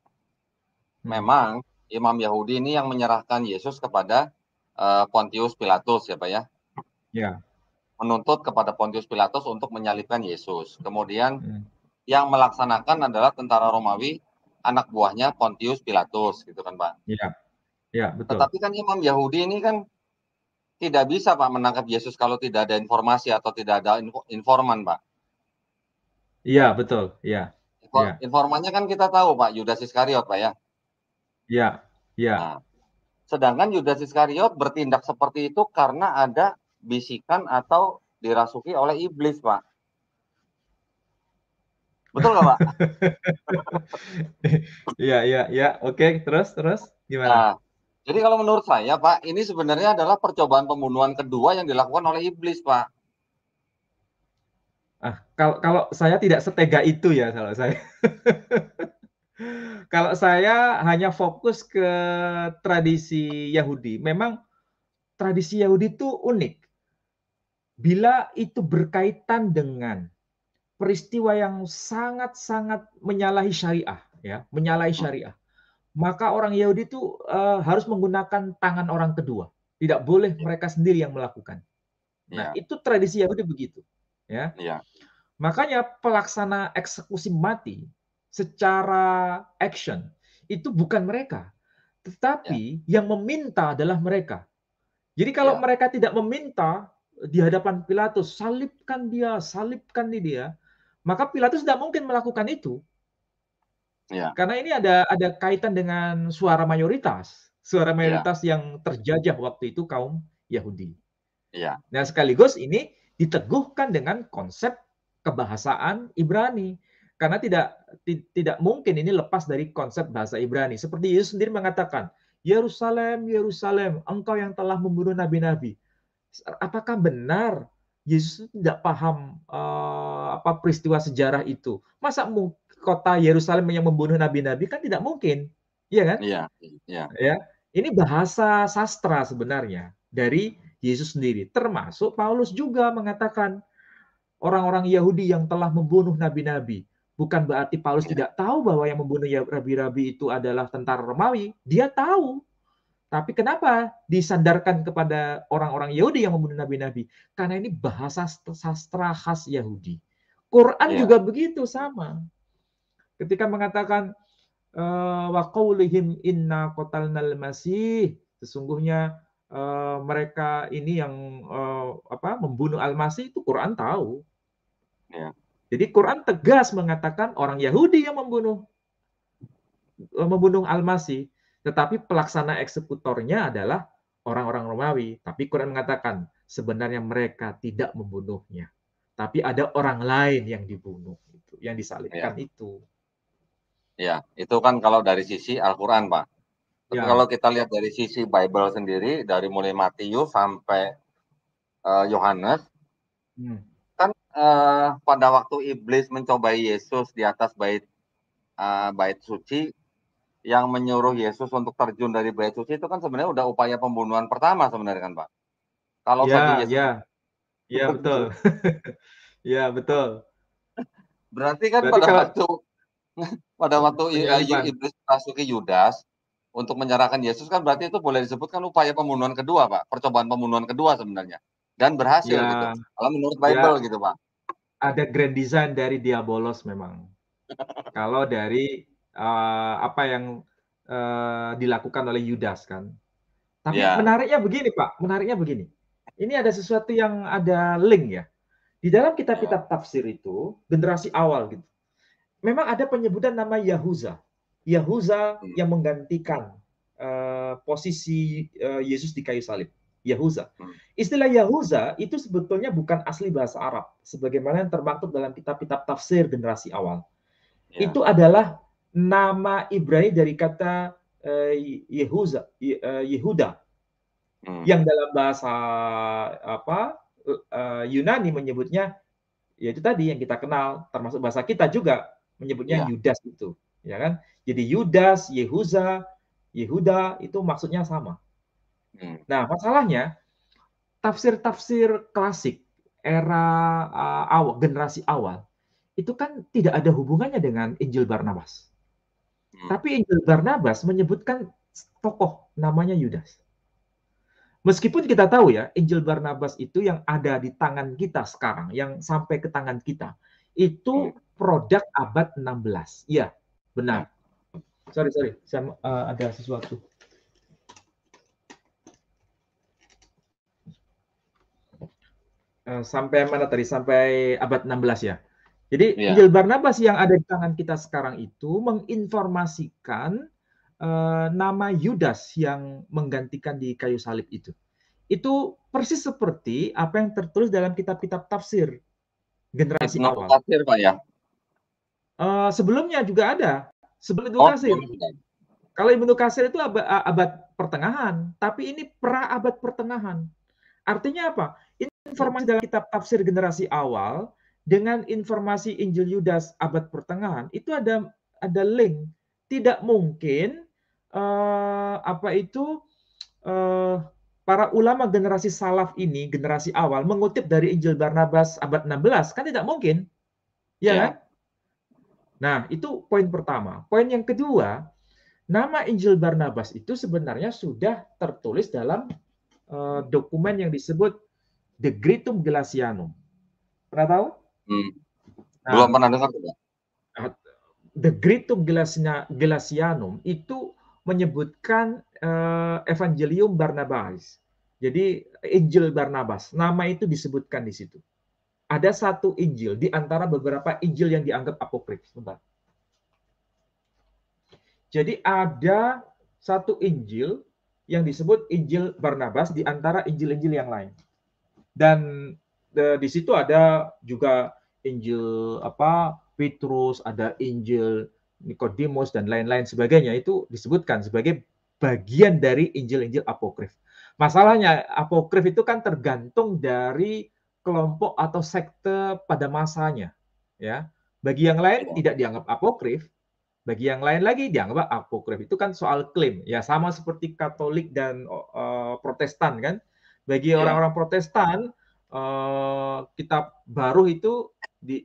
Speaker 1: memang imam Yahudi ini yang menyerahkan Yesus kepada Pontius Pilatus ya Pak ya? Ya. Menuntut kepada Pontius Pilatus untuk menyalibkan Yesus. Kemudian yang melaksanakan adalah tentara Romawi, anak buahnya Pontius Pilatus, gitu kan Pak? Iya, betul. Tetapi kan imam Yahudi ini kan tidak bisa Pak menangkap Yesus kalau tidak ada informasi atau tidak ada informan Pak. Iya, betul. Iya. Informannya kan kita tahu Pak, Yudas Iskariot Pak ya. Iya. Nah, sedangkan Yudas Iskariot bertindak seperti itu karena ada bisikan atau dirasuki oleh iblis Pak. Betul nggak, Pak?
Speaker 2: Iya, iya, iya. Oke, terus gimana?
Speaker 1: Nah, jadi kalau menurut saya, Pak, ini sebenarnya adalah percobaan pembunuhan kedua yang dilakukan oleh iblis, Pak.
Speaker 2: Ah, kalau saya tidak setega itu ya kalau saya. Kalau saya hanya fokus ke tradisi Yahudi. Memang tradisi Yahudi itu unik. Bila itu berkaitan dengan peristiwa yang sangat-sangat menyalahi syariah, ya, menyalahi
Speaker 1: Hmm,
Speaker 2: syariah, maka orang Yahudi itu harus menggunakan tangan orang kedua. Tidak boleh mereka sendiri yang melakukan. Nah,
Speaker 1: iya,
Speaker 2: itu tradisi Yahudi begitu, ya.
Speaker 1: iya,
Speaker 2: Makanya pelaksana eksekusi mati secara action itu bukan mereka,
Speaker 1: iya,
Speaker 2: tetapi yang meminta adalah mereka. Jadi kalau
Speaker 1: iya,
Speaker 2: mereka tidak meminta di hadapan Pilatus, salibkan dia, maka Pilatus tidak mungkin melakukan itu.
Speaker 1: iya,
Speaker 2: Karena ini ada kaitan dengan suara
Speaker 1: iya,
Speaker 2: mayoritas yang terjajah waktu itu kaum Yahudi.
Speaker 1: iya,
Speaker 2: Nah, sekaligus ini diteguhkan dengan konsep kebahasaan Ibrani. Karena tidak mungkin ini lepas dari konsep bahasa Ibrani. Seperti Yesus sendiri mengatakan, Yerusalem, Yerusalem, engkau yang telah membunuh nabi-nabi. Apakah benar Yesus tidak paham apa peristiwa sejarah itu? Masa kota Yerusalem yang membunuh nabi-nabi kan tidak mungkin, iya kan?
Speaker 1: iya, iya,
Speaker 2: Ya, ini bahasa sastra sebenarnya dari Yesus sendiri. Termasuk Paulus juga mengatakan orang-orang Yahudi yang telah membunuh nabi-nabi. Bukan berarti Paulus
Speaker 1: iya,
Speaker 2: tidak tahu bahwa yang membunuh rabi-rabi itu adalah tentara Romawi. Dia tahu. Tapi kenapa disandarkan kepada orang-orang Yahudi yang membunuh nabi-nabi? Karena ini bahasa sastra khas Yahudi. Quran
Speaker 1: iya,
Speaker 2: juga begitu sama. Ketika mengatakan wa qaulihim inna qatalnal masih, sesungguhnya mereka ini yang membunuh Al-Masih, itu Quran tahu.
Speaker 1: iya,
Speaker 2: Jadi Quran tegas mengatakan orang Yahudi yang membunuh Al-Masih, tetapi pelaksana eksekutornya adalah orang-orang Romawi. Tapi Quran mengatakan sebenarnya mereka tidak membunuhnya, tapi ada orang lain yang dibunuh, yang
Speaker 1: iya,
Speaker 2: disalibkan itu.
Speaker 1: iya. Itu kan kalau dari sisi Al-Quran, Pak. Tapi kalau
Speaker 2: Ya,
Speaker 1: kita lihat dari sisi Bible sendiri, dari mulai Matius sampai Yohanes,
Speaker 2: hmm.
Speaker 1: kan pada waktu iblis mencobai Yesus di atas bait suci, yang menyuruh Yesus untuk terjun dari bait suci itu kan sebenarnya udah upaya pembunuhan pertama sebenarnya kan, Pak. Kalau saja
Speaker 2: Ya,
Speaker 1: Yesus
Speaker 2: ya, ya betul.
Speaker 1: terjun,
Speaker 2: Ya betul.
Speaker 1: berarti kan
Speaker 2: Berarti kalau
Speaker 1: pada waktu
Speaker 2: penyaliban.
Speaker 1: iblis merasuki Yudas untuk menyerahkan Yesus kan berarti itu boleh disebutkan upaya pembunuhan kedua, Pak. Percobaan pembunuhan kedua sebenarnya. Dan berhasil gitu.
Speaker 2: Ya,
Speaker 1: Kalau menurut
Speaker 2: ya
Speaker 1: Bible gitu, Pak.
Speaker 2: ada grand design dari Diabolos memang. Kalau dari apa yang dilakukan oleh Yudas kan. Tapi
Speaker 1: Iya,
Speaker 2: menariknya begini, Pak. Menariknya begini. Ini ada sesuatu yang ada link ya. Di dalam
Speaker 1: iya,
Speaker 2: kitab-kitab tafsir itu, generasi awal gitu. Memang ada penyebutan nama Yahuza. Yahuza
Speaker 1: hmm,
Speaker 2: yang menggantikan posisi Yesus di kayu salib. Yahuza.
Speaker 1: hmm,
Speaker 2: Istilah Yahuza itu sebetulnya bukan asli bahasa Arab, sebagaimana yang termaktub dalam kitab-kitab tafsir generasi awal.
Speaker 1: iya,
Speaker 2: Itu adalah nama Ibrani dari kata Yehuda,
Speaker 1: hmm,
Speaker 2: yang dalam bahasa Yunani menyebutnya yaitu tadi yang kita kenal, termasuk bahasa kita juga menyebutnya
Speaker 1: iya,
Speaker 2: Yudas itu, ya kan? Jadi Yudas, Yehuza, Yehuda itu maksudnya sama.
Speaker 1: hmm,
Speaker 2: Nah, masalahnya tafsir-tafsir klasik era generasi awal itu kan tidak ada hubungannya dengan Injil Barnabas.
Speaker 1: hmm,
Speaker 2: Tapi Injil Barnabas menyebutkan tokoh namanya Yudas. Meskipun kita tahu ya, Injil Barnabas itu yang ada di tangan kita sekarang, yang sampai ke tangan kita,
Speaker 1: hmm,
Speaker 2: itu produk abad 16. Iya,
Speaker 1: iya,
Speaker 2: benar. Sorry, sorry, saya ada sesuatu. Sampai mana tadi? Sampai abad 16 ya. Jadi
Speaker 1: iya,
Speaker 2: Injil Barnabas yang ada di tangan kita sekarang itu menginformasikan nama Yudas yang menggantikan di kayu salib itu. Itu persis seperti apa yang tertulis dalam kitab-kitab tafsir generasi
Speaker 1: Ibnu
Speaker 2: awal.
Speaker 1: Katsir, Pak ya.
Speaker 2: Sebelumnya juga ada, sebelum Ibnu
Speaker 1: Oh,
Speaker 2: Katsir. Kalau Ibnu Katsir itu abad pertengahan, tapi ini pra-abad pertengahan. Artinya apa? Informasi dalam kitab tafsir generasi awal dengan informasi Injil Yudas abad pertengahan itu ada link. Tidak mungkin para ulama generasi salaf ini, generasi awal mengutip dari Injil Barnabas abad 16, kan tidak mungkin. Ya kan? Nah, itu poin pertama. Poin yang kedua, nama Injil Barnabas itu sebenarnya sudah tertulis dalam dokumen yang disebut Decretum Gelasianum. Pernah tahu?
Speaker 1: Belum
Speaker 2: Nah,
Speaker 1: pernah dengar juga.
Speaker 2: Decretum Gelasianum itu menyebutkan Evangelium Barnabas. Jadi Injil Barnabas, nama itu disebutkan di situ. Ada satu Injil di antara beberapa Injil yang dianggap apokrif. Jadi ada satu Injil yang disebut Injil Barnabas di antara Injil-Injil yang lain. Dan di situ ada juga Injil Petrus, ada Injil Nikodemus dan lain-lain sebagainya, itu disebutkan sebagai bagian dari Injil-Injil apokrif. Masalahnya apokrif itu kan tergantung dari kelompok atau sekte pada masanya, ya. Bagi yang lain tidak dianggap apokrif, bagi yang lain lagi dianggap apokrif. Itu kan soal klaim, ya sama seperti Katolik dan Protestan kan. Bagi orang-orang Protestan, kitab baru itu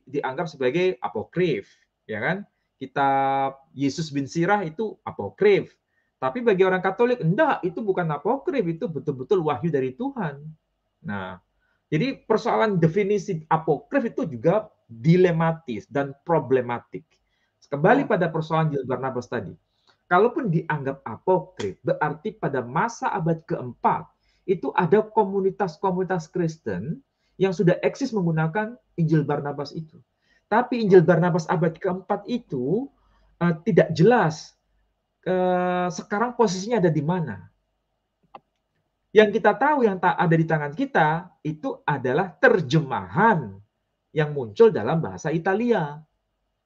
Speaker 2: dianggap sebagai apokrif, ya kan? Kitab Yesus bin Sirah itu apokrif. Tapi bagi orang Katolik, enggak, itu bukan apokrif, itu betul-betul wahyu dari Tuhan. Nah, jadi persoalan definisi apokrif itu juga dilematis dan problematik. Kembali pada persoalan Injil Barnabas tadi. Kalaupun dianggap apokrif, berarti pada masa abad keempat, itu ada komunitas-komunitas Kristen yang sudah eksis menggunakan Injil Barnabas itu. Tapi Injil Barnabas abad keempat itu tidak jelas sekarang posisinya ada di mana. Yang kita tahu yang tak ada di tangan kita itu adalah terjemahan yang muncul dalam bahasa Italia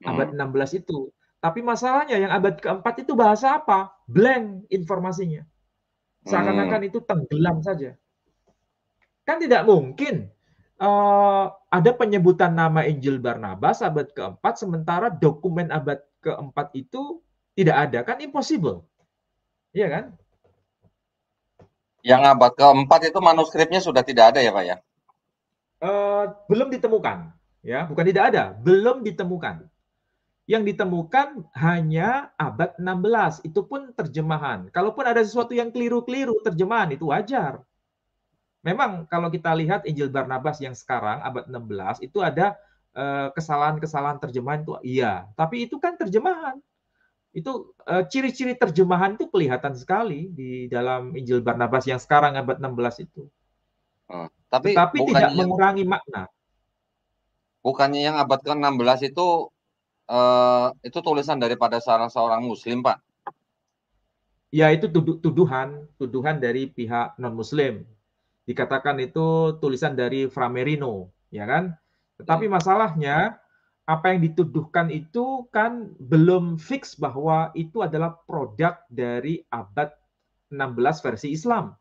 Speaker 2: abad 16 itu. Tapi masalahnya yang abad keempat itu bahasa apa? Blank informasinya. Seakan-akan itu tenggelam saja. Kan tidak mungkin ada penyebutan nama Injil Barnabas abad keempat, sementara dokumen abad keempat itu tidak ada. Kan impossible. Iya kan?
Speaker 1: Yang abad keempat itu manuskripnya sudah tidak ada ya Pak ya?
Speaker 2: Belum ditemukan. Ya, bukan tidak ada, belum ditemukan. Yang ditemukan hanya abad 16, itu pun terjemahan. Kalaupun ada sesuatu yang keliru-keliru terjemahan, itu wajar. Memang kalau kita lihat Injil Barnabas yang sekarang abad 16 itu ada kesalahan-kesalahan terjemahan itu iya, tapi itu kan terjemahan. Itu ciri-ciri terjemahan itu kelihatan sekali di dalam Injil Barnabas yang sekarang abad 16 itu.
Speaker 1: Tapi
Speaker 2: Tetapi tidak mengurangi makna.
Speaker 1: Bukannya yang abad ke-16 itu tulisan daripada salah seorang muslim, Pak?
Speaker 2: Ya, itu tuduhan dari pihak non-muslim. Dikatakan itu tulisan dari Framerino, ya kan? Tetapi masalahnya apa yang dituduhkan itu kan belum fix bahwa itu adalah produk dari abad 16 versi Islam.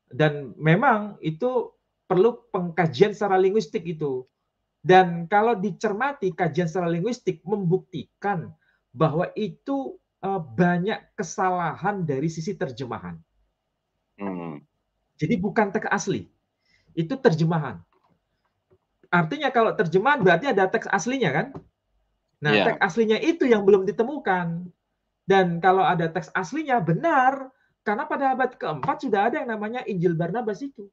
Speaker 2: Dan memang itu perlu pengkajian secara linguistik itu. Dan kalau dicermati kajian secara linguistik membuktikan bahwa itu banyak kesalahan dari sisi terjemahan. Jadi bukan teks asli, itu terjemahan. Artinya kalau terjemahan berarti ada teks aslinya kan? Nah, teks aslinya itu yang belum ditemukan. Dan kalau ada teks aslinya benar, karena pada abad keempat sudah ada yang namanya Injil Barnabas itu.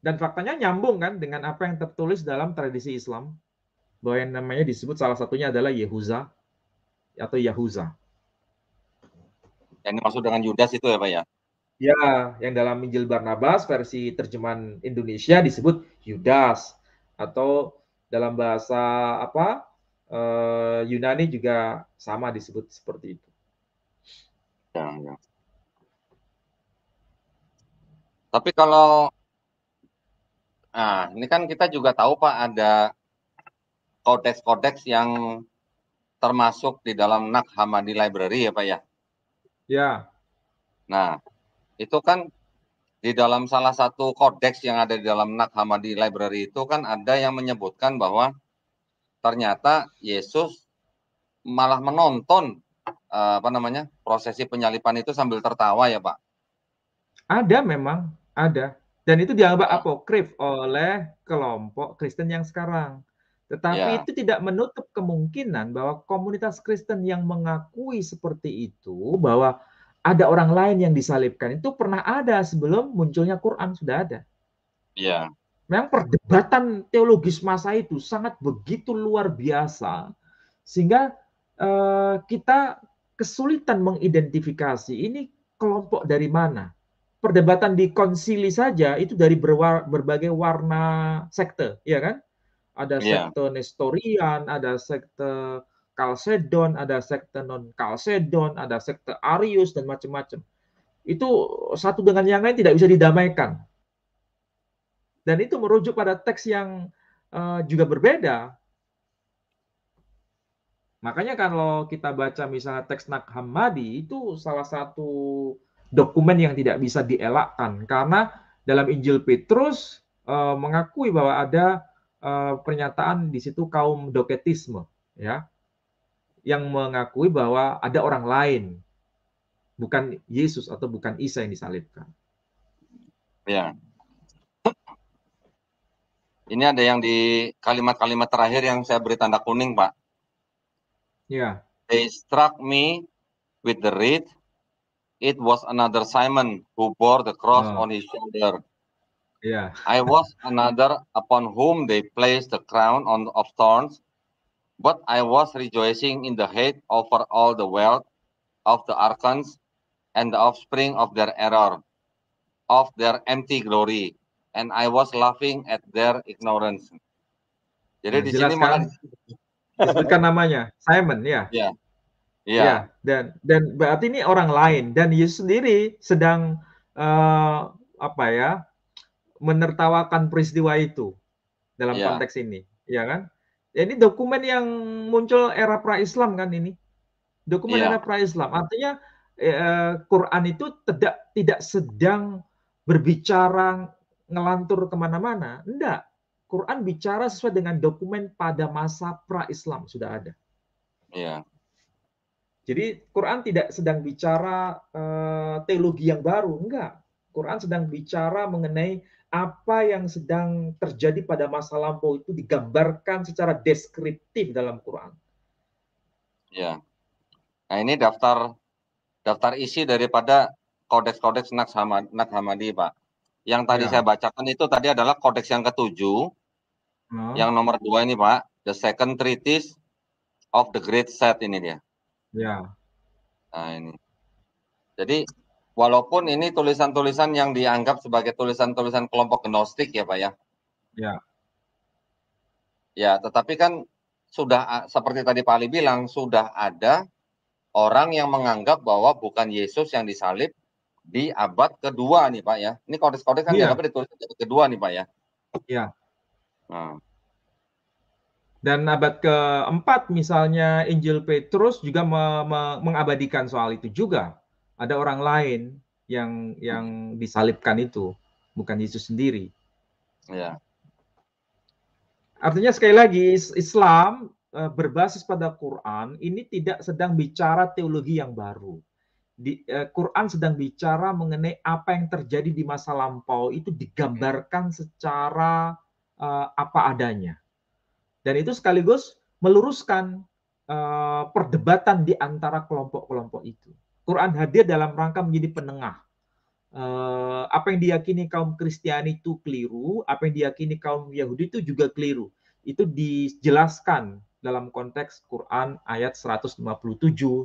Speaker 2: Dan faktanya nyambung kan dengan apa yang tertulis dalam tradisi Islam. Bahwa yang namanya disebut salah satunya adalah Yehuza atau Yahuza.
Speaker 1: Yang dimaksud dengan Yudas itu ya Pak ya?
Speaker 2: Ya, yang dalam Injil Barnabas versi terjemahan Indonesia disebut Yudas, atau dalam bahasa Yunani juga sama disebut seperti itu.
Speaker 1: Ya. Tapi kalau Nah, ini kan kita juga tahu Pak ada kodeks-kodeks yang termasuk di dalam Nag Hammadi Library ya Pak ya.
Speaker 2: Ya,
Speaker 1: Nah, itu kan di dalam salah satu kodeks yang ada di dalam Nag Hammadi Library itu kan ada yang menyebutkan bahwa ternyata Yesus malah menonton prosesi penyaliban itu sambil tertawa ya Pak.
Speaker 2: ada memang, ada. Dan itu dianggap
Speaker 1: Nah,
Speaker 2: apokrif oleh kelompok Kristen yang sekarang. Tetapi
Speaker 1: ya,
Speaker 2: itu tidak menutup kemungkinan bahwa komunitas Kristen yang mengakui seperti itu, bahwa ada orang lain yang disalibkan, itu pernah ada sebelum munculnya Quran, sudah ada.
Speaker 1: ya,
Speaker 2: Memang perdebatan teologis masa itu sangat begitu luar biasa, sehingga kita kesulitan mengidentifikasi ini kelompok dari mana. Perdebatan di konsili saja itu dari berbagai warna sekte, ya kan? Ada
Speaker 1: ya,
Speaker 2: sekte Nestorian, ada sekte Kalsedon, ada sekte non Kalsedon, ada sekte Arius dan macam-macam. Itu satu dengan yang lain tidak bisa didamaikan. Dan itu merujuk pada teks yang juga berbeda. Makanya kalau kita baca misalnya teks Nag Hammadi, itu salah satu dokumen yang tidak bisa dielakkan karena dalam Injil Petrus mengakui bahwa ada pernyataan di situ kaum doketisme, ya, yang mengakui bahwa ada orang lain, bukan Yesus atau bukan Isa yang disalibkan.
Speaker 1: ya. Ini ada yang di kalimat-kalimat terakhir yang saya beri tanda kuning, Pak.
Speaker 2: Ya,
Speaker 1: They struck me with the reed. It was another Simon who bore the cross
Speaker 2: oh,
Speaker 1: on his shoulder.
Speaker 2: ya,
Speaker 1: I was another upon whom they placed the crown of thorns. But I was rejoicing in the hate over all the wealth of the archons and the offspring of their error, of their empty glory, and I was laughing at their ignorance. Jadi
Speaker 2: nah,
Speaker 1: di sini
Speaker 2: jelas
Speaker 1: malah
Speaker 2: kan? Disebutkan namanya Simon, ya.
Speaker 1: ya, ya,
Speaker 2: Ya, dan berarti ini orang lain dan Yesus sendiri sedang apa ya, menertawakan peristiwa itu dalam
Speaker 1: ya,
Speaker 2: konteks ini, ya kan? Ya, ini dokumen yang muncul era pra-Islam kan ini. Dokumen era
Speaker 1: ya,
Speaker 2: pra-Islam. Artinya Quran itu tidak sedang berbicara ngelantur kemana-mana. Enggak. Quran bicara sesuai dengan dokumen pada masa pra-Islam sudah ada.
Speaker 1: ya,
Speaker 2: Jadi Quran tidak sedang bicara teologi yang baru, enggak. Quran sedang bicara mengenai apa yang sedang terjadi pada masa lampau itu digambarkan secara deskriptif dalam Quran.
Speaker 1: ya. Nah ini daftar isi daripada kodeks-kodeks Nag Hammadi, Pak. Yang tadi saya
Speaker 2: Ya,
Speaker 1: bacakan itu tadi adalah kodeks yang ketujuh,
Speaker 2: oh,
Speaker 1: yang nomor 2 ini, Pak, the second treatise of the Great Set ini dia.
Speaker 2: ya,
Speaker 1: Nah ini. Jadi walaupun ini tulisan-tulisan yang dianggap sebagai tulisan-tulisan kelompok gnostik ya Pak ya.
Speaker 2: ya,
Speaker 1: Ya, tetapi kan sudah seperti tadi Pak Ali bilang, sudah ada orang yang menganggap bahwa bukan Yesus yang disalib di abad kedua nih Pak ya. Ini kodeks-kodeks kan
Speaker 2: iya,
Speaker 1: dianggapnya ditulis di abad kedua nih Pak ya.
Speaker 2: iya.
Speaker 1: Nah,
Speaker 2: Dan abad keempat misalnya Injil Petrus juga mengabadikan soal itu juga. Ada orang lain yang disalibkan itu, bukan Yesus sendiri.
Speaker 1: ya,
Speaker 2: Artinya sekali lagi Islam berbasis pada Quran ini tidak sedang bicara teologi yang baru. Quran sedang bicara mengenai apa yang terjadi di masa lampau itu digambarkan secara apa adanya. Dan itu sekaligus meluruskan perdebatan di antara kelompok-kelompok itu. Quran hadir dalam rangka menjadi penengah. Apa yang diyakini kaum Kristiani itu keliru, apa yang diyakini kaum Yahudi itu juga keliru. Itu dijelaskan dalam konteks Quran ayat 157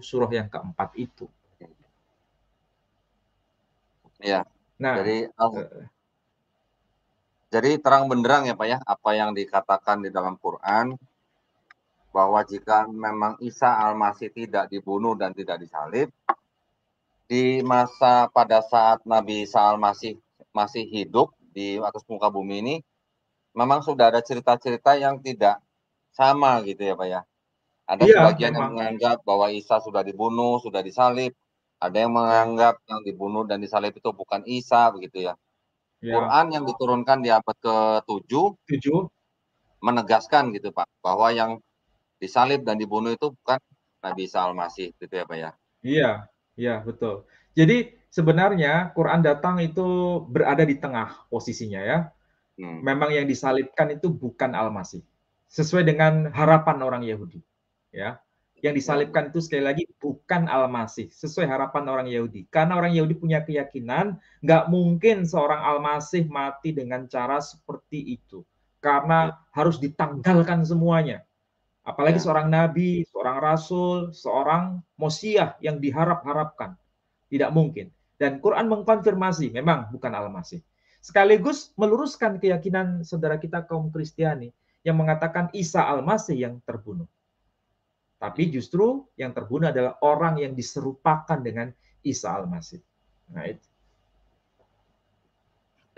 Speaker 2: surah yang keempat itu.
Speaker 1: ya.
Speaker 2: Nah,
Speaker 1: Jadi jadi terang benderang ya Pak ya, apa yang dikatakan di dalam Quran bahwa jika memang Isa Al-Masih tidak dibunuh dan tidak disalib, di masa pada saat Nabi Isa Al-Masih masih hidup di atas muka bumi ini, memang sudah ada cerita-cerita yang tidak sama gitu ya Pak ya. Ada
Speaker 2: Iya,
Speaker 1: sebagian yang
Speaker 2: memang.
Speaker 1: menganggap bahwa Isa sudah dibunuh, sudah disalib. Ada yang
Speaker 2: Ya,
Speaker 1: menganggap yang dibunuh dan disalib itu bukan Isa begitu ya.
Speaker 2: ya.
Speaker 1: Quran yang diturunkan di abad ke-7
Speaker 2: Tujuh.
Speaker 1: menegaskan gitu Pak, bahwa yang disalib dan dibunuh itu bukan Nabi Isa Al-Masih gitu ya Pak ya.
Speaker 2: Iya, iya betul. Jadi sebenarnya Quran datang itu berada di tengah posisinya ya.
Speaker 1: Hmm.
Speaker 2: Memang yang disalibkan itu bukan Al-Masih. Sesuai dengan harapan orang Yahudi, ya. Yang
Speaker 1: Ya,
Speaker 2: disalibkan itu sekali lagi bukan Al-Masih, sesuai harapan orang Yahudi. Karena orang Yahudi punya keyakinan nggak mungkin seorang Al-Masih mati dengan cara seperti itu.
Speaker 1: ya,
Speaker 2: Karena harus ditanggalkan semuanya. Apalagi
Speaker 1: ya.
Speaker 2: seorang nabi, seorang rasul, seorang mosiah yang diharap-harapkan. Tidak mungkin. Dan Quran mengkonfirmasi memang bukan Al-Masih. Sekaligus meluruskan keyakinan saudara kita kaum Kristiani yang mengatakan Isa Al-Masih yang terbunuh. Tapi justru yang terbunuh adalah orang yang diserupakan dengan Isa Al-Masih. Nah, itu.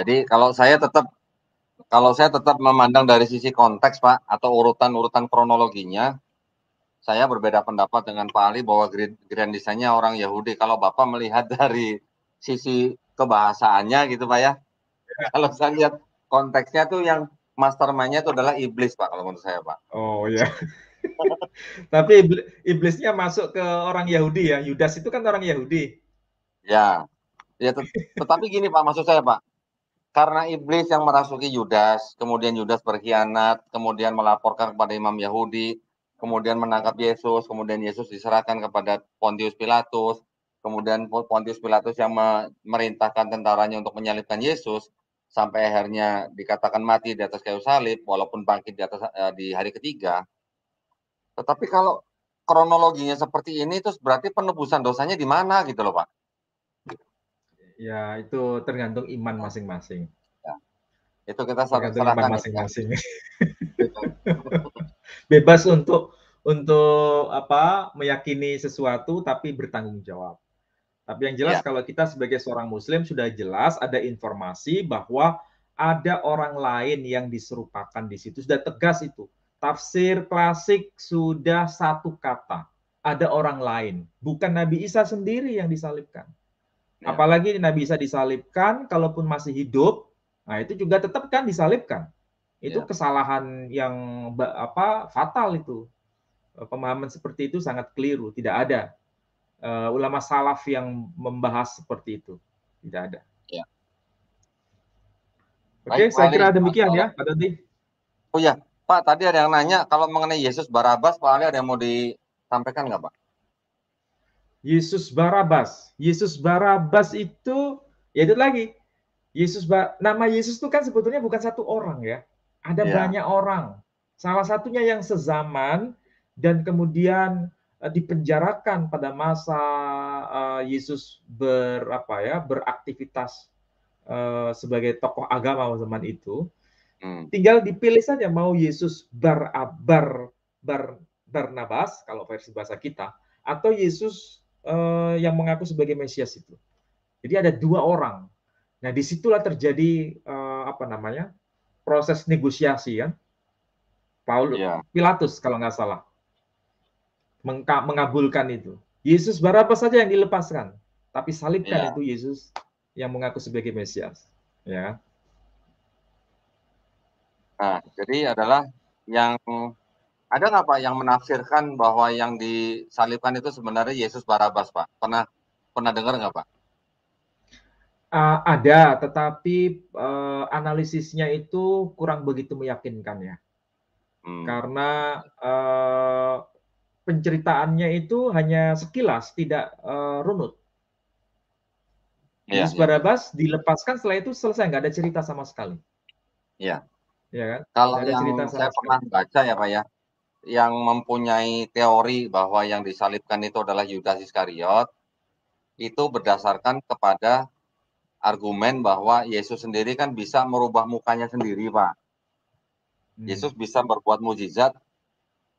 Speaker 1: Jadi kalau saya tetap memandang dari sisi konteks Pak atau urutan-urutan kronologinya, saya berbeda pendapat dengan Pak Ali bahwa Grand Design-nya orang Yahudi. Kalau Bapak melihat dari sisi kebahasaannya gitu Pak ya, kalau saya lihat konteksnya tuh yang mastermind-nya itu adalah iblis Pak kalau menurut saya Pak.
Speaker 2: Oh ya. Tapi iblisnya masuk ke orang Yahudi ya. Yudas itu kan orang Yahudi.
Speaker 1: Ya, ya tetapi gini Pak maksud saya Pak, karena iblis yang merasuki Yudas, kemudian Yudas berkhianat, kemudian melaporkan kepada imam Yahudi, kemudian menangkap Yesus, kemudian Yesus diserahkan kepada Pontius Pilatus, kemudian Pontius Pilatus yang memerintahkan tentaranya untuk menyalibkan Yesus, sampai akhirnya dikatakan mati di atas kayu salib, walaupun bangkit di hari ketiga. Tetapi kalau kronologinya seperti ini, terus berarti penebusan dosanya di mana gitu loh Pak?
Speaker 2: Ya, itu tergantung iman masing-masing.
Speaker 1: Ya, itu kita
Speaker 2: Tergantung iman
Speaker 1: serahkan ya.
Speaker 2: masing-masing. Bebas untuk apa meyakini sesuatu tapi bertanggung jawab. Tapi yang jelas
Speaker 1: Ya,
Speaker 2: kalau kita sebagai seorang muslim sudah jelas ada informasi bahwa ada orang lain yang diserupakan di situ. Sudah tegas itu. Tafsir klasik sudah satu kata. Ada orang lain, bukan Nabi Isa sendiri yang disalibkan.
Speaker 1: ya,
Speaker 2: Apalagi Nabi Isa disalibkan, kalaupun masih hidup, nah itu juga tetap kan disalibkan. Itu
Speaker 1: ya.
Speaker 2: kesalahan yang apa fatal itu. Pemahaman seperti itu sangat keliru. Tidak ada ulama salaf yang membahas seperti itu. Tidak ada.
Speaker 1: Ya. Baik,
Speaker 2: Oke,
Speaker 1: Pak
Speaker 2: saya
Speaker 1: Ali.
Speaker 2: kira demikian
Speaker 1: Kalau,
Speaker 2: ya, Pak Dodi.
Speaker 1: oh ya, Pak, tadi ada yang nanya kalau mengenai Yesus Barabas, Pak Ali ada yang mau disampaikan nggak, Pak?
Speaker 2: Yesus Barabas. Yesus Barabas itu, ya itu lagi. Nama Yesus itu kan sebetulnya bukan satu orang ya. Ada
Speaker 1: Iya,
Speaker 2: banyak orang. Salah satunya yang sezaman dan kemudian dipenjarakan pada masa Yesus beraktivitas sebagai tokoh agama zaman itu.
Speaker 1: hmm,
Speaker 2: Tinggal dipilih saja mau Yesus Barnabas kalau versi bahasa kita atau Yesus yang mengaku sebagai Mesias itu. Jadi ada dua orang. Nah, disitulah terjadi apa namanya proses negosiasi kan.
Speaker 1: iya,
Speaker 2: Pilatus kalau nggak salah mengabulkan itu. Yesus Barabas saja yang dilepaskan, tapi salibkan
Speaker 1: iya.
Speaker 2: itu Yesus yang mengaku sebagai Mesias. Ya,
Speaker 1: Nah, jadi adalah yang ada nggak Pak yang menafsirkan bahwa yang disalibkan itu sebenarnya Yesus Barabas, Pak? Pernah pernah dengar nggak, Pak?
Speaker 2: ada, tetapi analisisnya itu kurang begitu meyakinkan ya,
Speaker 1: Hmm,
Speaker 2: karena penceritaannya itu hanya sekilas, tidak runut.
Speaker 1: iya,
Speaker 2: Yesus
Speaker 1: iya,
Speaker 2: Barabas dilepaskan setelah itu selesai, nggak ada cerita sama sekali,
Speaker 1: iya.
Speaker 2: ya kan?
Speaker 1: Kalau
Speaker 2: Nggak ada
Speaker 1: yang
Speaker 2: cerita
Speaker 1: saya
Speaker 2: sama
Speaker 1: pernah
Speaker 2: sekali.
Speaker 1: baca ya, Pak ya, yang mempunyai teori bahwa yang disalibkan itu adalah Yudas Iskariot, itu berdasarkan kepada argumen bahwa Yesus sendiri kan bisa merubah mukanya sendiri, Pak.
Speaker 2: Hmm.
Speaker 1: Yesus bisa berbuat mukjizat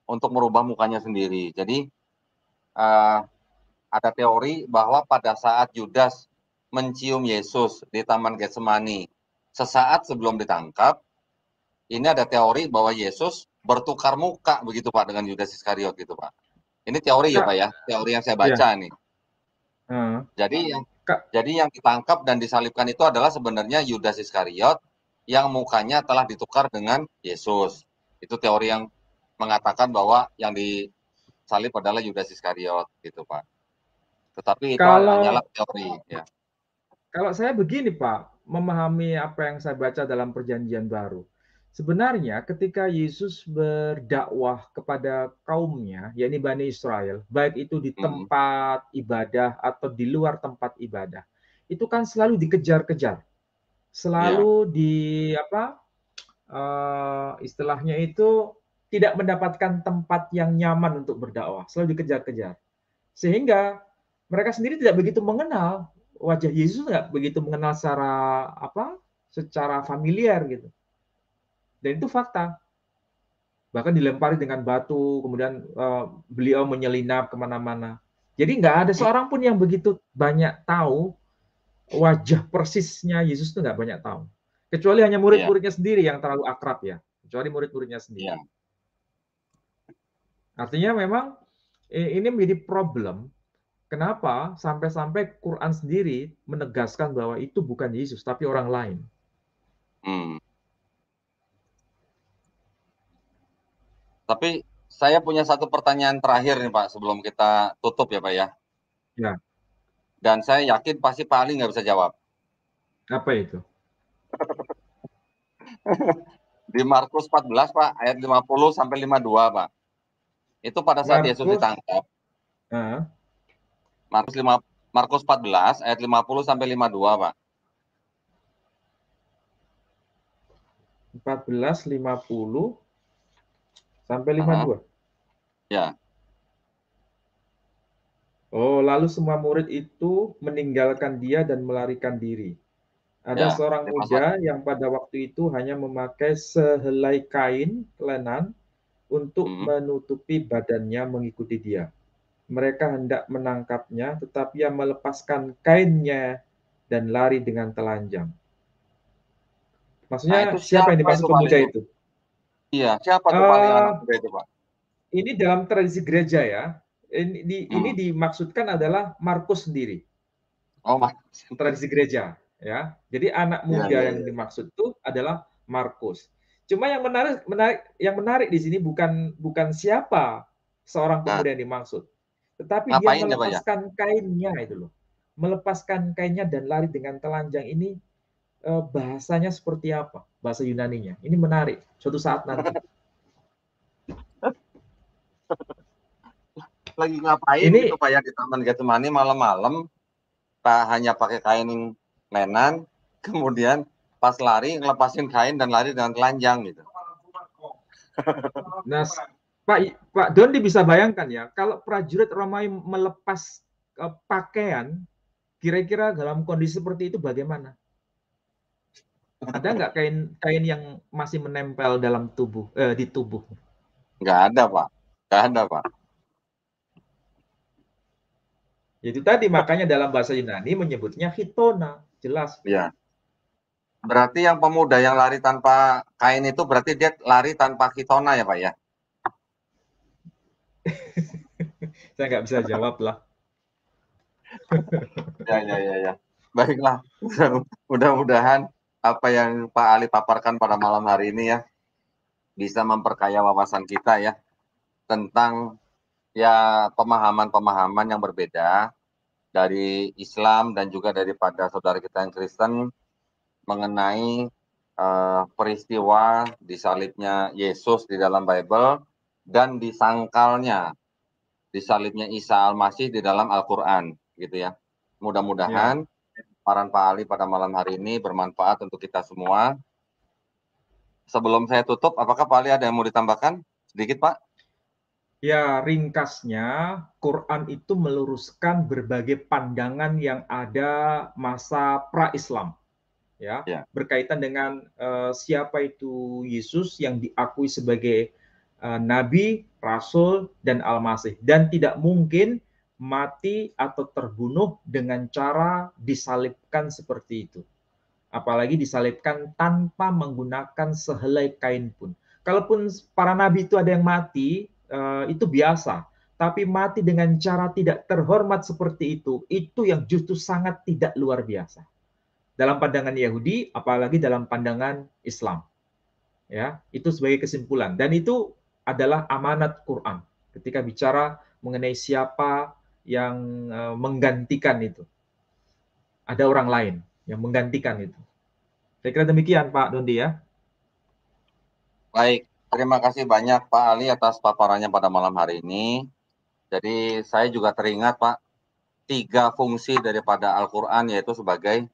Speaker 1: untuk merubah mukanya sendiri. Jadi ada teori bahwa pada saat Yudas mencium Yesus di Taman Getsemani, sesaat sebelum ditangkap, ini ada teori bahwa Yesus bertukar muka begitu Pak dengan Yudas Iskariot gitu Pak. Ini teori ya
Speaker 2: Kak,
Speaker 1: Pak ya, teori yang saya
Speaker 2: ya,
Speaker 1: baca nih. Jadi yang
Speaker 2: Kak,
Speaker 1: ditangkap dan disalibkan itu adalah sebenarnya Yudas Iskariot yang mukanya telah ditukar dengan Yesus. Itu teori yang mengatakan bahwa yang disalib adalah Yudas Iskariot gitu Pak. Tetapi itu hanyalah
Speaker 2: kalau
Speaker 1: teori ya.
Speaker 2: Kalau saya begini, Pak, memahami apa yang saya baca dalam Perjanjian Baru. Sebenarnya ketika Yesus berdakwah kepada kaumnya, yakni Bani Israel, baik itu di
Speaker 1: Hmm,
Speaker 2: tempat ibadah atau di luar tempat ibadah, itu kan selalu dikejar-kejar,
Speaker 1: iya.
Speaker 2: selalu di apa? Istilahnya itu tidak mendapatkan tempat yang nyaman untuk berdakwah, selalu dikejar-kejar. Sehingga mereka sendiri tidak begitu mengenal wajah Yesus, nggak begitu mengenal secara apa, secara familiar gitu. Dan itu fakta. Bahkan dilempari dengan batu, kemudian beliau menyelinap kemana-mana. Jadi nggak ada seorang pun yang begitu banyak tahu wajah persisnya Yesus itu nggak banyak tahu. Kecuali hanya
Speaker 1: Iya,
Speaker 2: murid-muridnya sendiri yang terlalu akrab ya. Kecuali murid-muridnya
Speaker 1: iya.
Speaker 2: sendiri. Artinya memang ini menjadi problem. Kenapa sampai-sampai Quran sendiri menegaskan bahwa itu bukan Yesus, tapi orang lain.
Speaker 1: Hmm. Tapi saya punya satu pertanyaan terakhir nih Pak sebelum kita tutup ya Pak ya.
Speaker 2: Ya,
Speaker 1: Dan saya yakin pasti Pak Ali nggak bisa jawab.
Speaker 2: apa itu?
Speaker 1: Di Markus 14 Pak, ayat 50 sampai 52 Pak. Itu pada saat Yesus
Speaker 2: Markus,
Speaker 1: ditangkap.
Speaker 2: uh,
Speaker 1: Markus 5, Markus 14 ayat 50 sampai 52 Pak.
Speaker 2: 14:50 sampai
Speaker 1: Uh-huh.
Speaker 2: 52.
Speaker 1: Ya,
Speaker 2: Oh, lalu semua murid itu meninggalkan dia dan melarikan diri. Ada
Speaker 1: ya,
Speaker 2: seorang
Speaker 1: 51.
Speaker 2: muda yang pada waktu itu hanya memakai sehelai kain lenan untuk
Speaker 1: Hmm.
Speaker 2: menutupi badannya mengikuti dia. Mereka hendak menangkapnya, tetapi ia melepaskan kainnya dan lari dengan telanjang.
Speaker 1: Nah,
Speaker 2: Maksudnya
Speaker 1: itu
Speaker 2: siapa yang
Speaker 1: siapa
Speaker 2: dimaksud
Speaker 1: itu Pak Ali
Speaker 2: pemuda
Speaker 1: itu?
Speaker 2: itu?
Speaker 1: Iya, siapa tuh Pak Ali anak
Speaker 2: Eh,
Speaker 1: muda itu Pak?
Speaker 2: ini dalam tradisi gereja ya. Ini
Speaker 1: Hmm.
Speaker 2: dimaksudkan adalah Markus sendiri,
Speaker 1: Oh, Mas.
Speaker 2: tradisi gereja ya. Jadi anak
Speaker 1: Iya,
Speaker 2: muda
Speaker 1: iya,
Speaker 2: yang
Speaker 1: iya.
Speaker 2: dimaksud itu adalah Markus. Cuma yang menarik di sini bukan siapa seorang
Speaker 1: Nah,
Speaker 2: pemuda yang dimaksud, tetapi dia
Speaker 1: ngapain ya Pak ya?
Speaker 2: melepaskan kainnya itu loh. Melepaskan kainnya dan lari dengan telanjang ini bahasanya seperti apa? Bahasa Yunaninya. Ini menarik. Suatu saat nanti.
Speaker 1: Lagi ngapain gitu
Speaker 2: Ini
Speaker 1: Pak ya di Taman Getsemani malam-malam? Pak hanya pakai kain lenan, kemudian pas lari ngelepasin kain dan lari dengan telanjang gitu.
Speaker 2: Nah, Pak Dondi bisa bayangkan ya, kalau prajurit Romawi melepas pakaian, kira-kira dalam kondisi seperti itu bagaimana? Ada nggak kain yang masih menempel dalam tubuh di tubuh?
Speaker 1: Nggak ada Pak, nggak ada Pak.
Speaker 2: Itu tadi makanya dalam bahasa Yunani menyebutnya hitona, jelas.
Speaker 1: Ya, berarti yang pemuda yang lari tanpa kain itu berarti dia lari tanpa kitona ya Pak ya?
Speaker 2: Saya nggak bisa jawab lah.
Speaker 1: Ya, ya, ya, ya. Baiklah, mudah-mudahan apa yang Pak Ali paparkan pada malam hari ini ya bisa memperkaya wawasan kita ya tentang ya pemahaman-pemahaman yang berbeda dari Islam dan juga daripada saudara kita yang Kristen mengenai peristiwa disalibnya Yesus di dalam Bible dan disalibnya Isa Al-Masih di dalam Al-Quran gitu ya.
Speaker 2: Ya,
Speaker 1: Mudah-mudahan paparan Pak Ali pada malam hari ini bermanfaat untuk kita semua. Sebelum saya tutup, apakah Pak Ali ada yang mau ditambahkan? Sedikit Pak?
Speaker 2: ya, ringkasnya, Quran itu meluruskan berbagai pandangan yang ada masa pra-Islam, ya,
Speaker 1: Ya,
Speaker 2: berkaitan dengan siapa itu Yesus yang diakui sebagai nabi, rasul, dan al-masih, dan tidak mungkin mati atau terbunuh dengan cara disalibkan seperti itu. apalagi disalibkan tanpa menggunakan sehelai kain pun. Kalaupun para nabi itu ada yang mati, itu biasa. Tapi mati dengan cara tidak terhormat seperti itu yang justru sangat tidak luar biasa. Dalam pandangan Yahudi, apalagi dalam pandangan Islam. Ya, itu sebagai kesimpulan. Dan itu adalah amanat Quran ketika bicara mengenai siapa yang menggantikan itu. Ada orang lain yang menggantikan itu. Saya kira demikian Pak Dondi ya.
Speaker 1: Baik, terima kasih banyak Pak Ali atas paparannya pada malam hari ini. Jadi saya juga teringat Pak, 3 fungsi daripada Al-Quran yaitu sebagai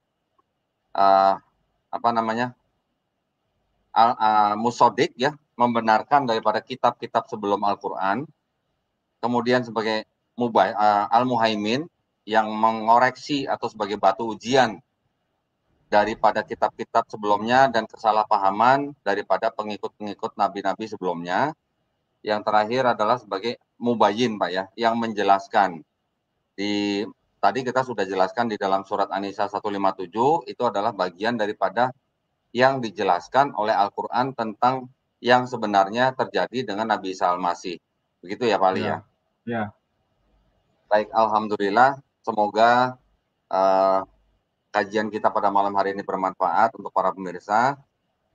Speaker 1: musodik ya, membenarkan daripada kitab-kitab sebelum Al-Quran. Kemudian sebagai Al-Muhaimin yang mengoreksi atau sebagai batu ujian daripada kitab-kitab sebelumnya dan kesalahpahaman daripada pengikut-pengikut nabi-nabi sebelumnya. Yang terakhir adalah sebagai mubayyin Pak ya, yang menjelaskan. Tadi kita sudah jelaskan di dalam surat An-Nisa 157, itu adalah bagian daripada yang dijelaskan oleh Al-Quran tentang yang sebenarnya terjadi dengan Nabi Isa Al-Masih. Begitu ya Pak Ali ya?
Speaker 2: Ya.
Speaker 1: Baik, Alhamdulillah. Semoga kajian kita pada malam hari ini bermanfaat untuk para pemirsa.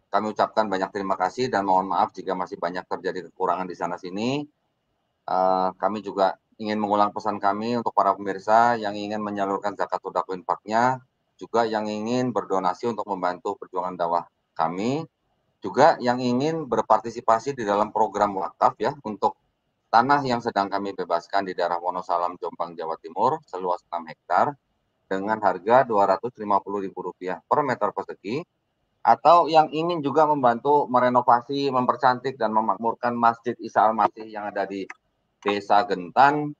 Speaker 1: Kami ucapkan banyak terima kasih dan mohon maaf jika masih banyak terjadi kekurangan di sana-sini. Kami juga ingin mengulang pesan kami untuk para pemirsa yang ingin menyalurkan zakat sedekah infaknya, juga yang ingin berdonasi untuk membantu perjuangan dakwah kami, juga yang ingin berpartisipasi di dalam program wakaf ya untuk tanah yang sedang kami bebaskan di daerah Wonosalam, Jombang, Jawa Timur seluas 6 hektar dengan harga Rp250.000 per meter persegi, atau yang ingin juga membantu merenovasi, mempercantik dan memakmurkan Masjid Isa Al-Masih yang ada di Desa Gentan,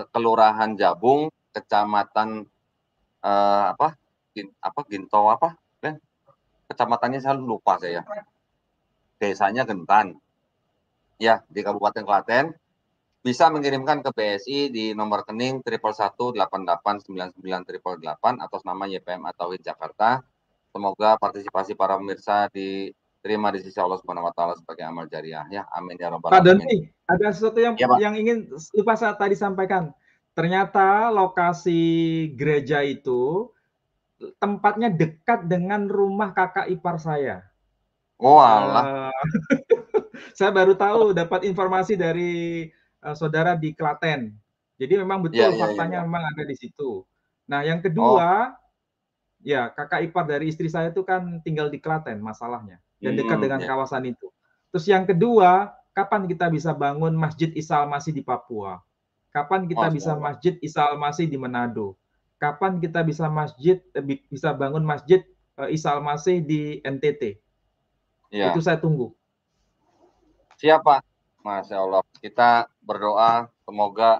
Speaker 1: Kelurahan Jabung, Kecamatan Ginto kecamatannya saya lupa saya. Desanya Gentan. Ya, di Kabupaten Klaten. Bisa mengirimkan ke BSI di nomor rekening 111889988 atas nama YPM Tauhid Jakarta. Semoga partisipasi para pemirsa diterima di sisi Allah Subhanahu wa taala sebagai amal jariah ya. Amin ya rabbal alamin.
Speaker 2: Pak Doni, ada sesuatu yang
Speaker 1: ya,
Speaker 2: yang ingin lupa saya tadi sampaikan. Ternyata lokasi gereja itu tempatnya dekat dengan rumah kakak ipar saya.
Speaker 1: Oh alah.
Speaker 2: Saya baru tahu, dapat informasi dari saudara di Klaten. Jadi memang betul faktanya memang ada di situ. Nah, yang kedua, ya kakak ipar dari istri saya itu kan tinggal di Klaten masalahnya dan dekat dengan kawasan itu. Terus yang kedua, kapan kita bisa bangun Masjid Isa Al-Masih di Papua? Kapan kita bisa Masjid Isa Al-Masih di Manado? Kapan kita bisa bangun Masjid Isa Al-Masih di NTT? Ya. Itu saya tunggu.
Speaker 1: Siapa? Masya Allah. Kita berdoa semoga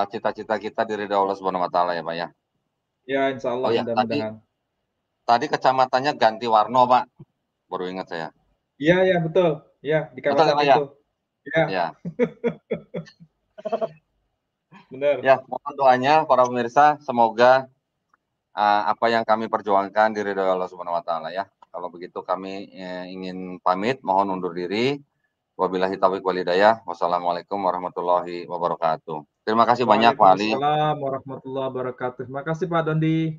Speaker 1: cita-cita kita diridhoi Allah Subhanahu wa taala ya, Pak ya.
Speaker 2: Ya, insya Allah mudah-mudahan.
Speaker 1: Tadi kecamatannya ganti warna, Pak. Baru ingat saya.
Speaker 2: Iya, ya betul. Ya, di kawasan betul, itu.
Speaker 1: Ya.
Speaker 2: Benar.
Speaker 1: Ya, mohon doanya para pemirsa, semoga apa yang kami perjuangkan diridhoi Allah Subhanahu wa taala ya. Kalau begitu kami ingin pamit, mohon undur diri. Wabillahi taufiq wal hidayah. Wassalamualaikum warahmatullahi wabarakatuh. Terima kasih banyak Pak Ali.
Speaker 2: Waalaikumsalam warahmatullahi wabarakatuh. Terima kasih Pak Dondi.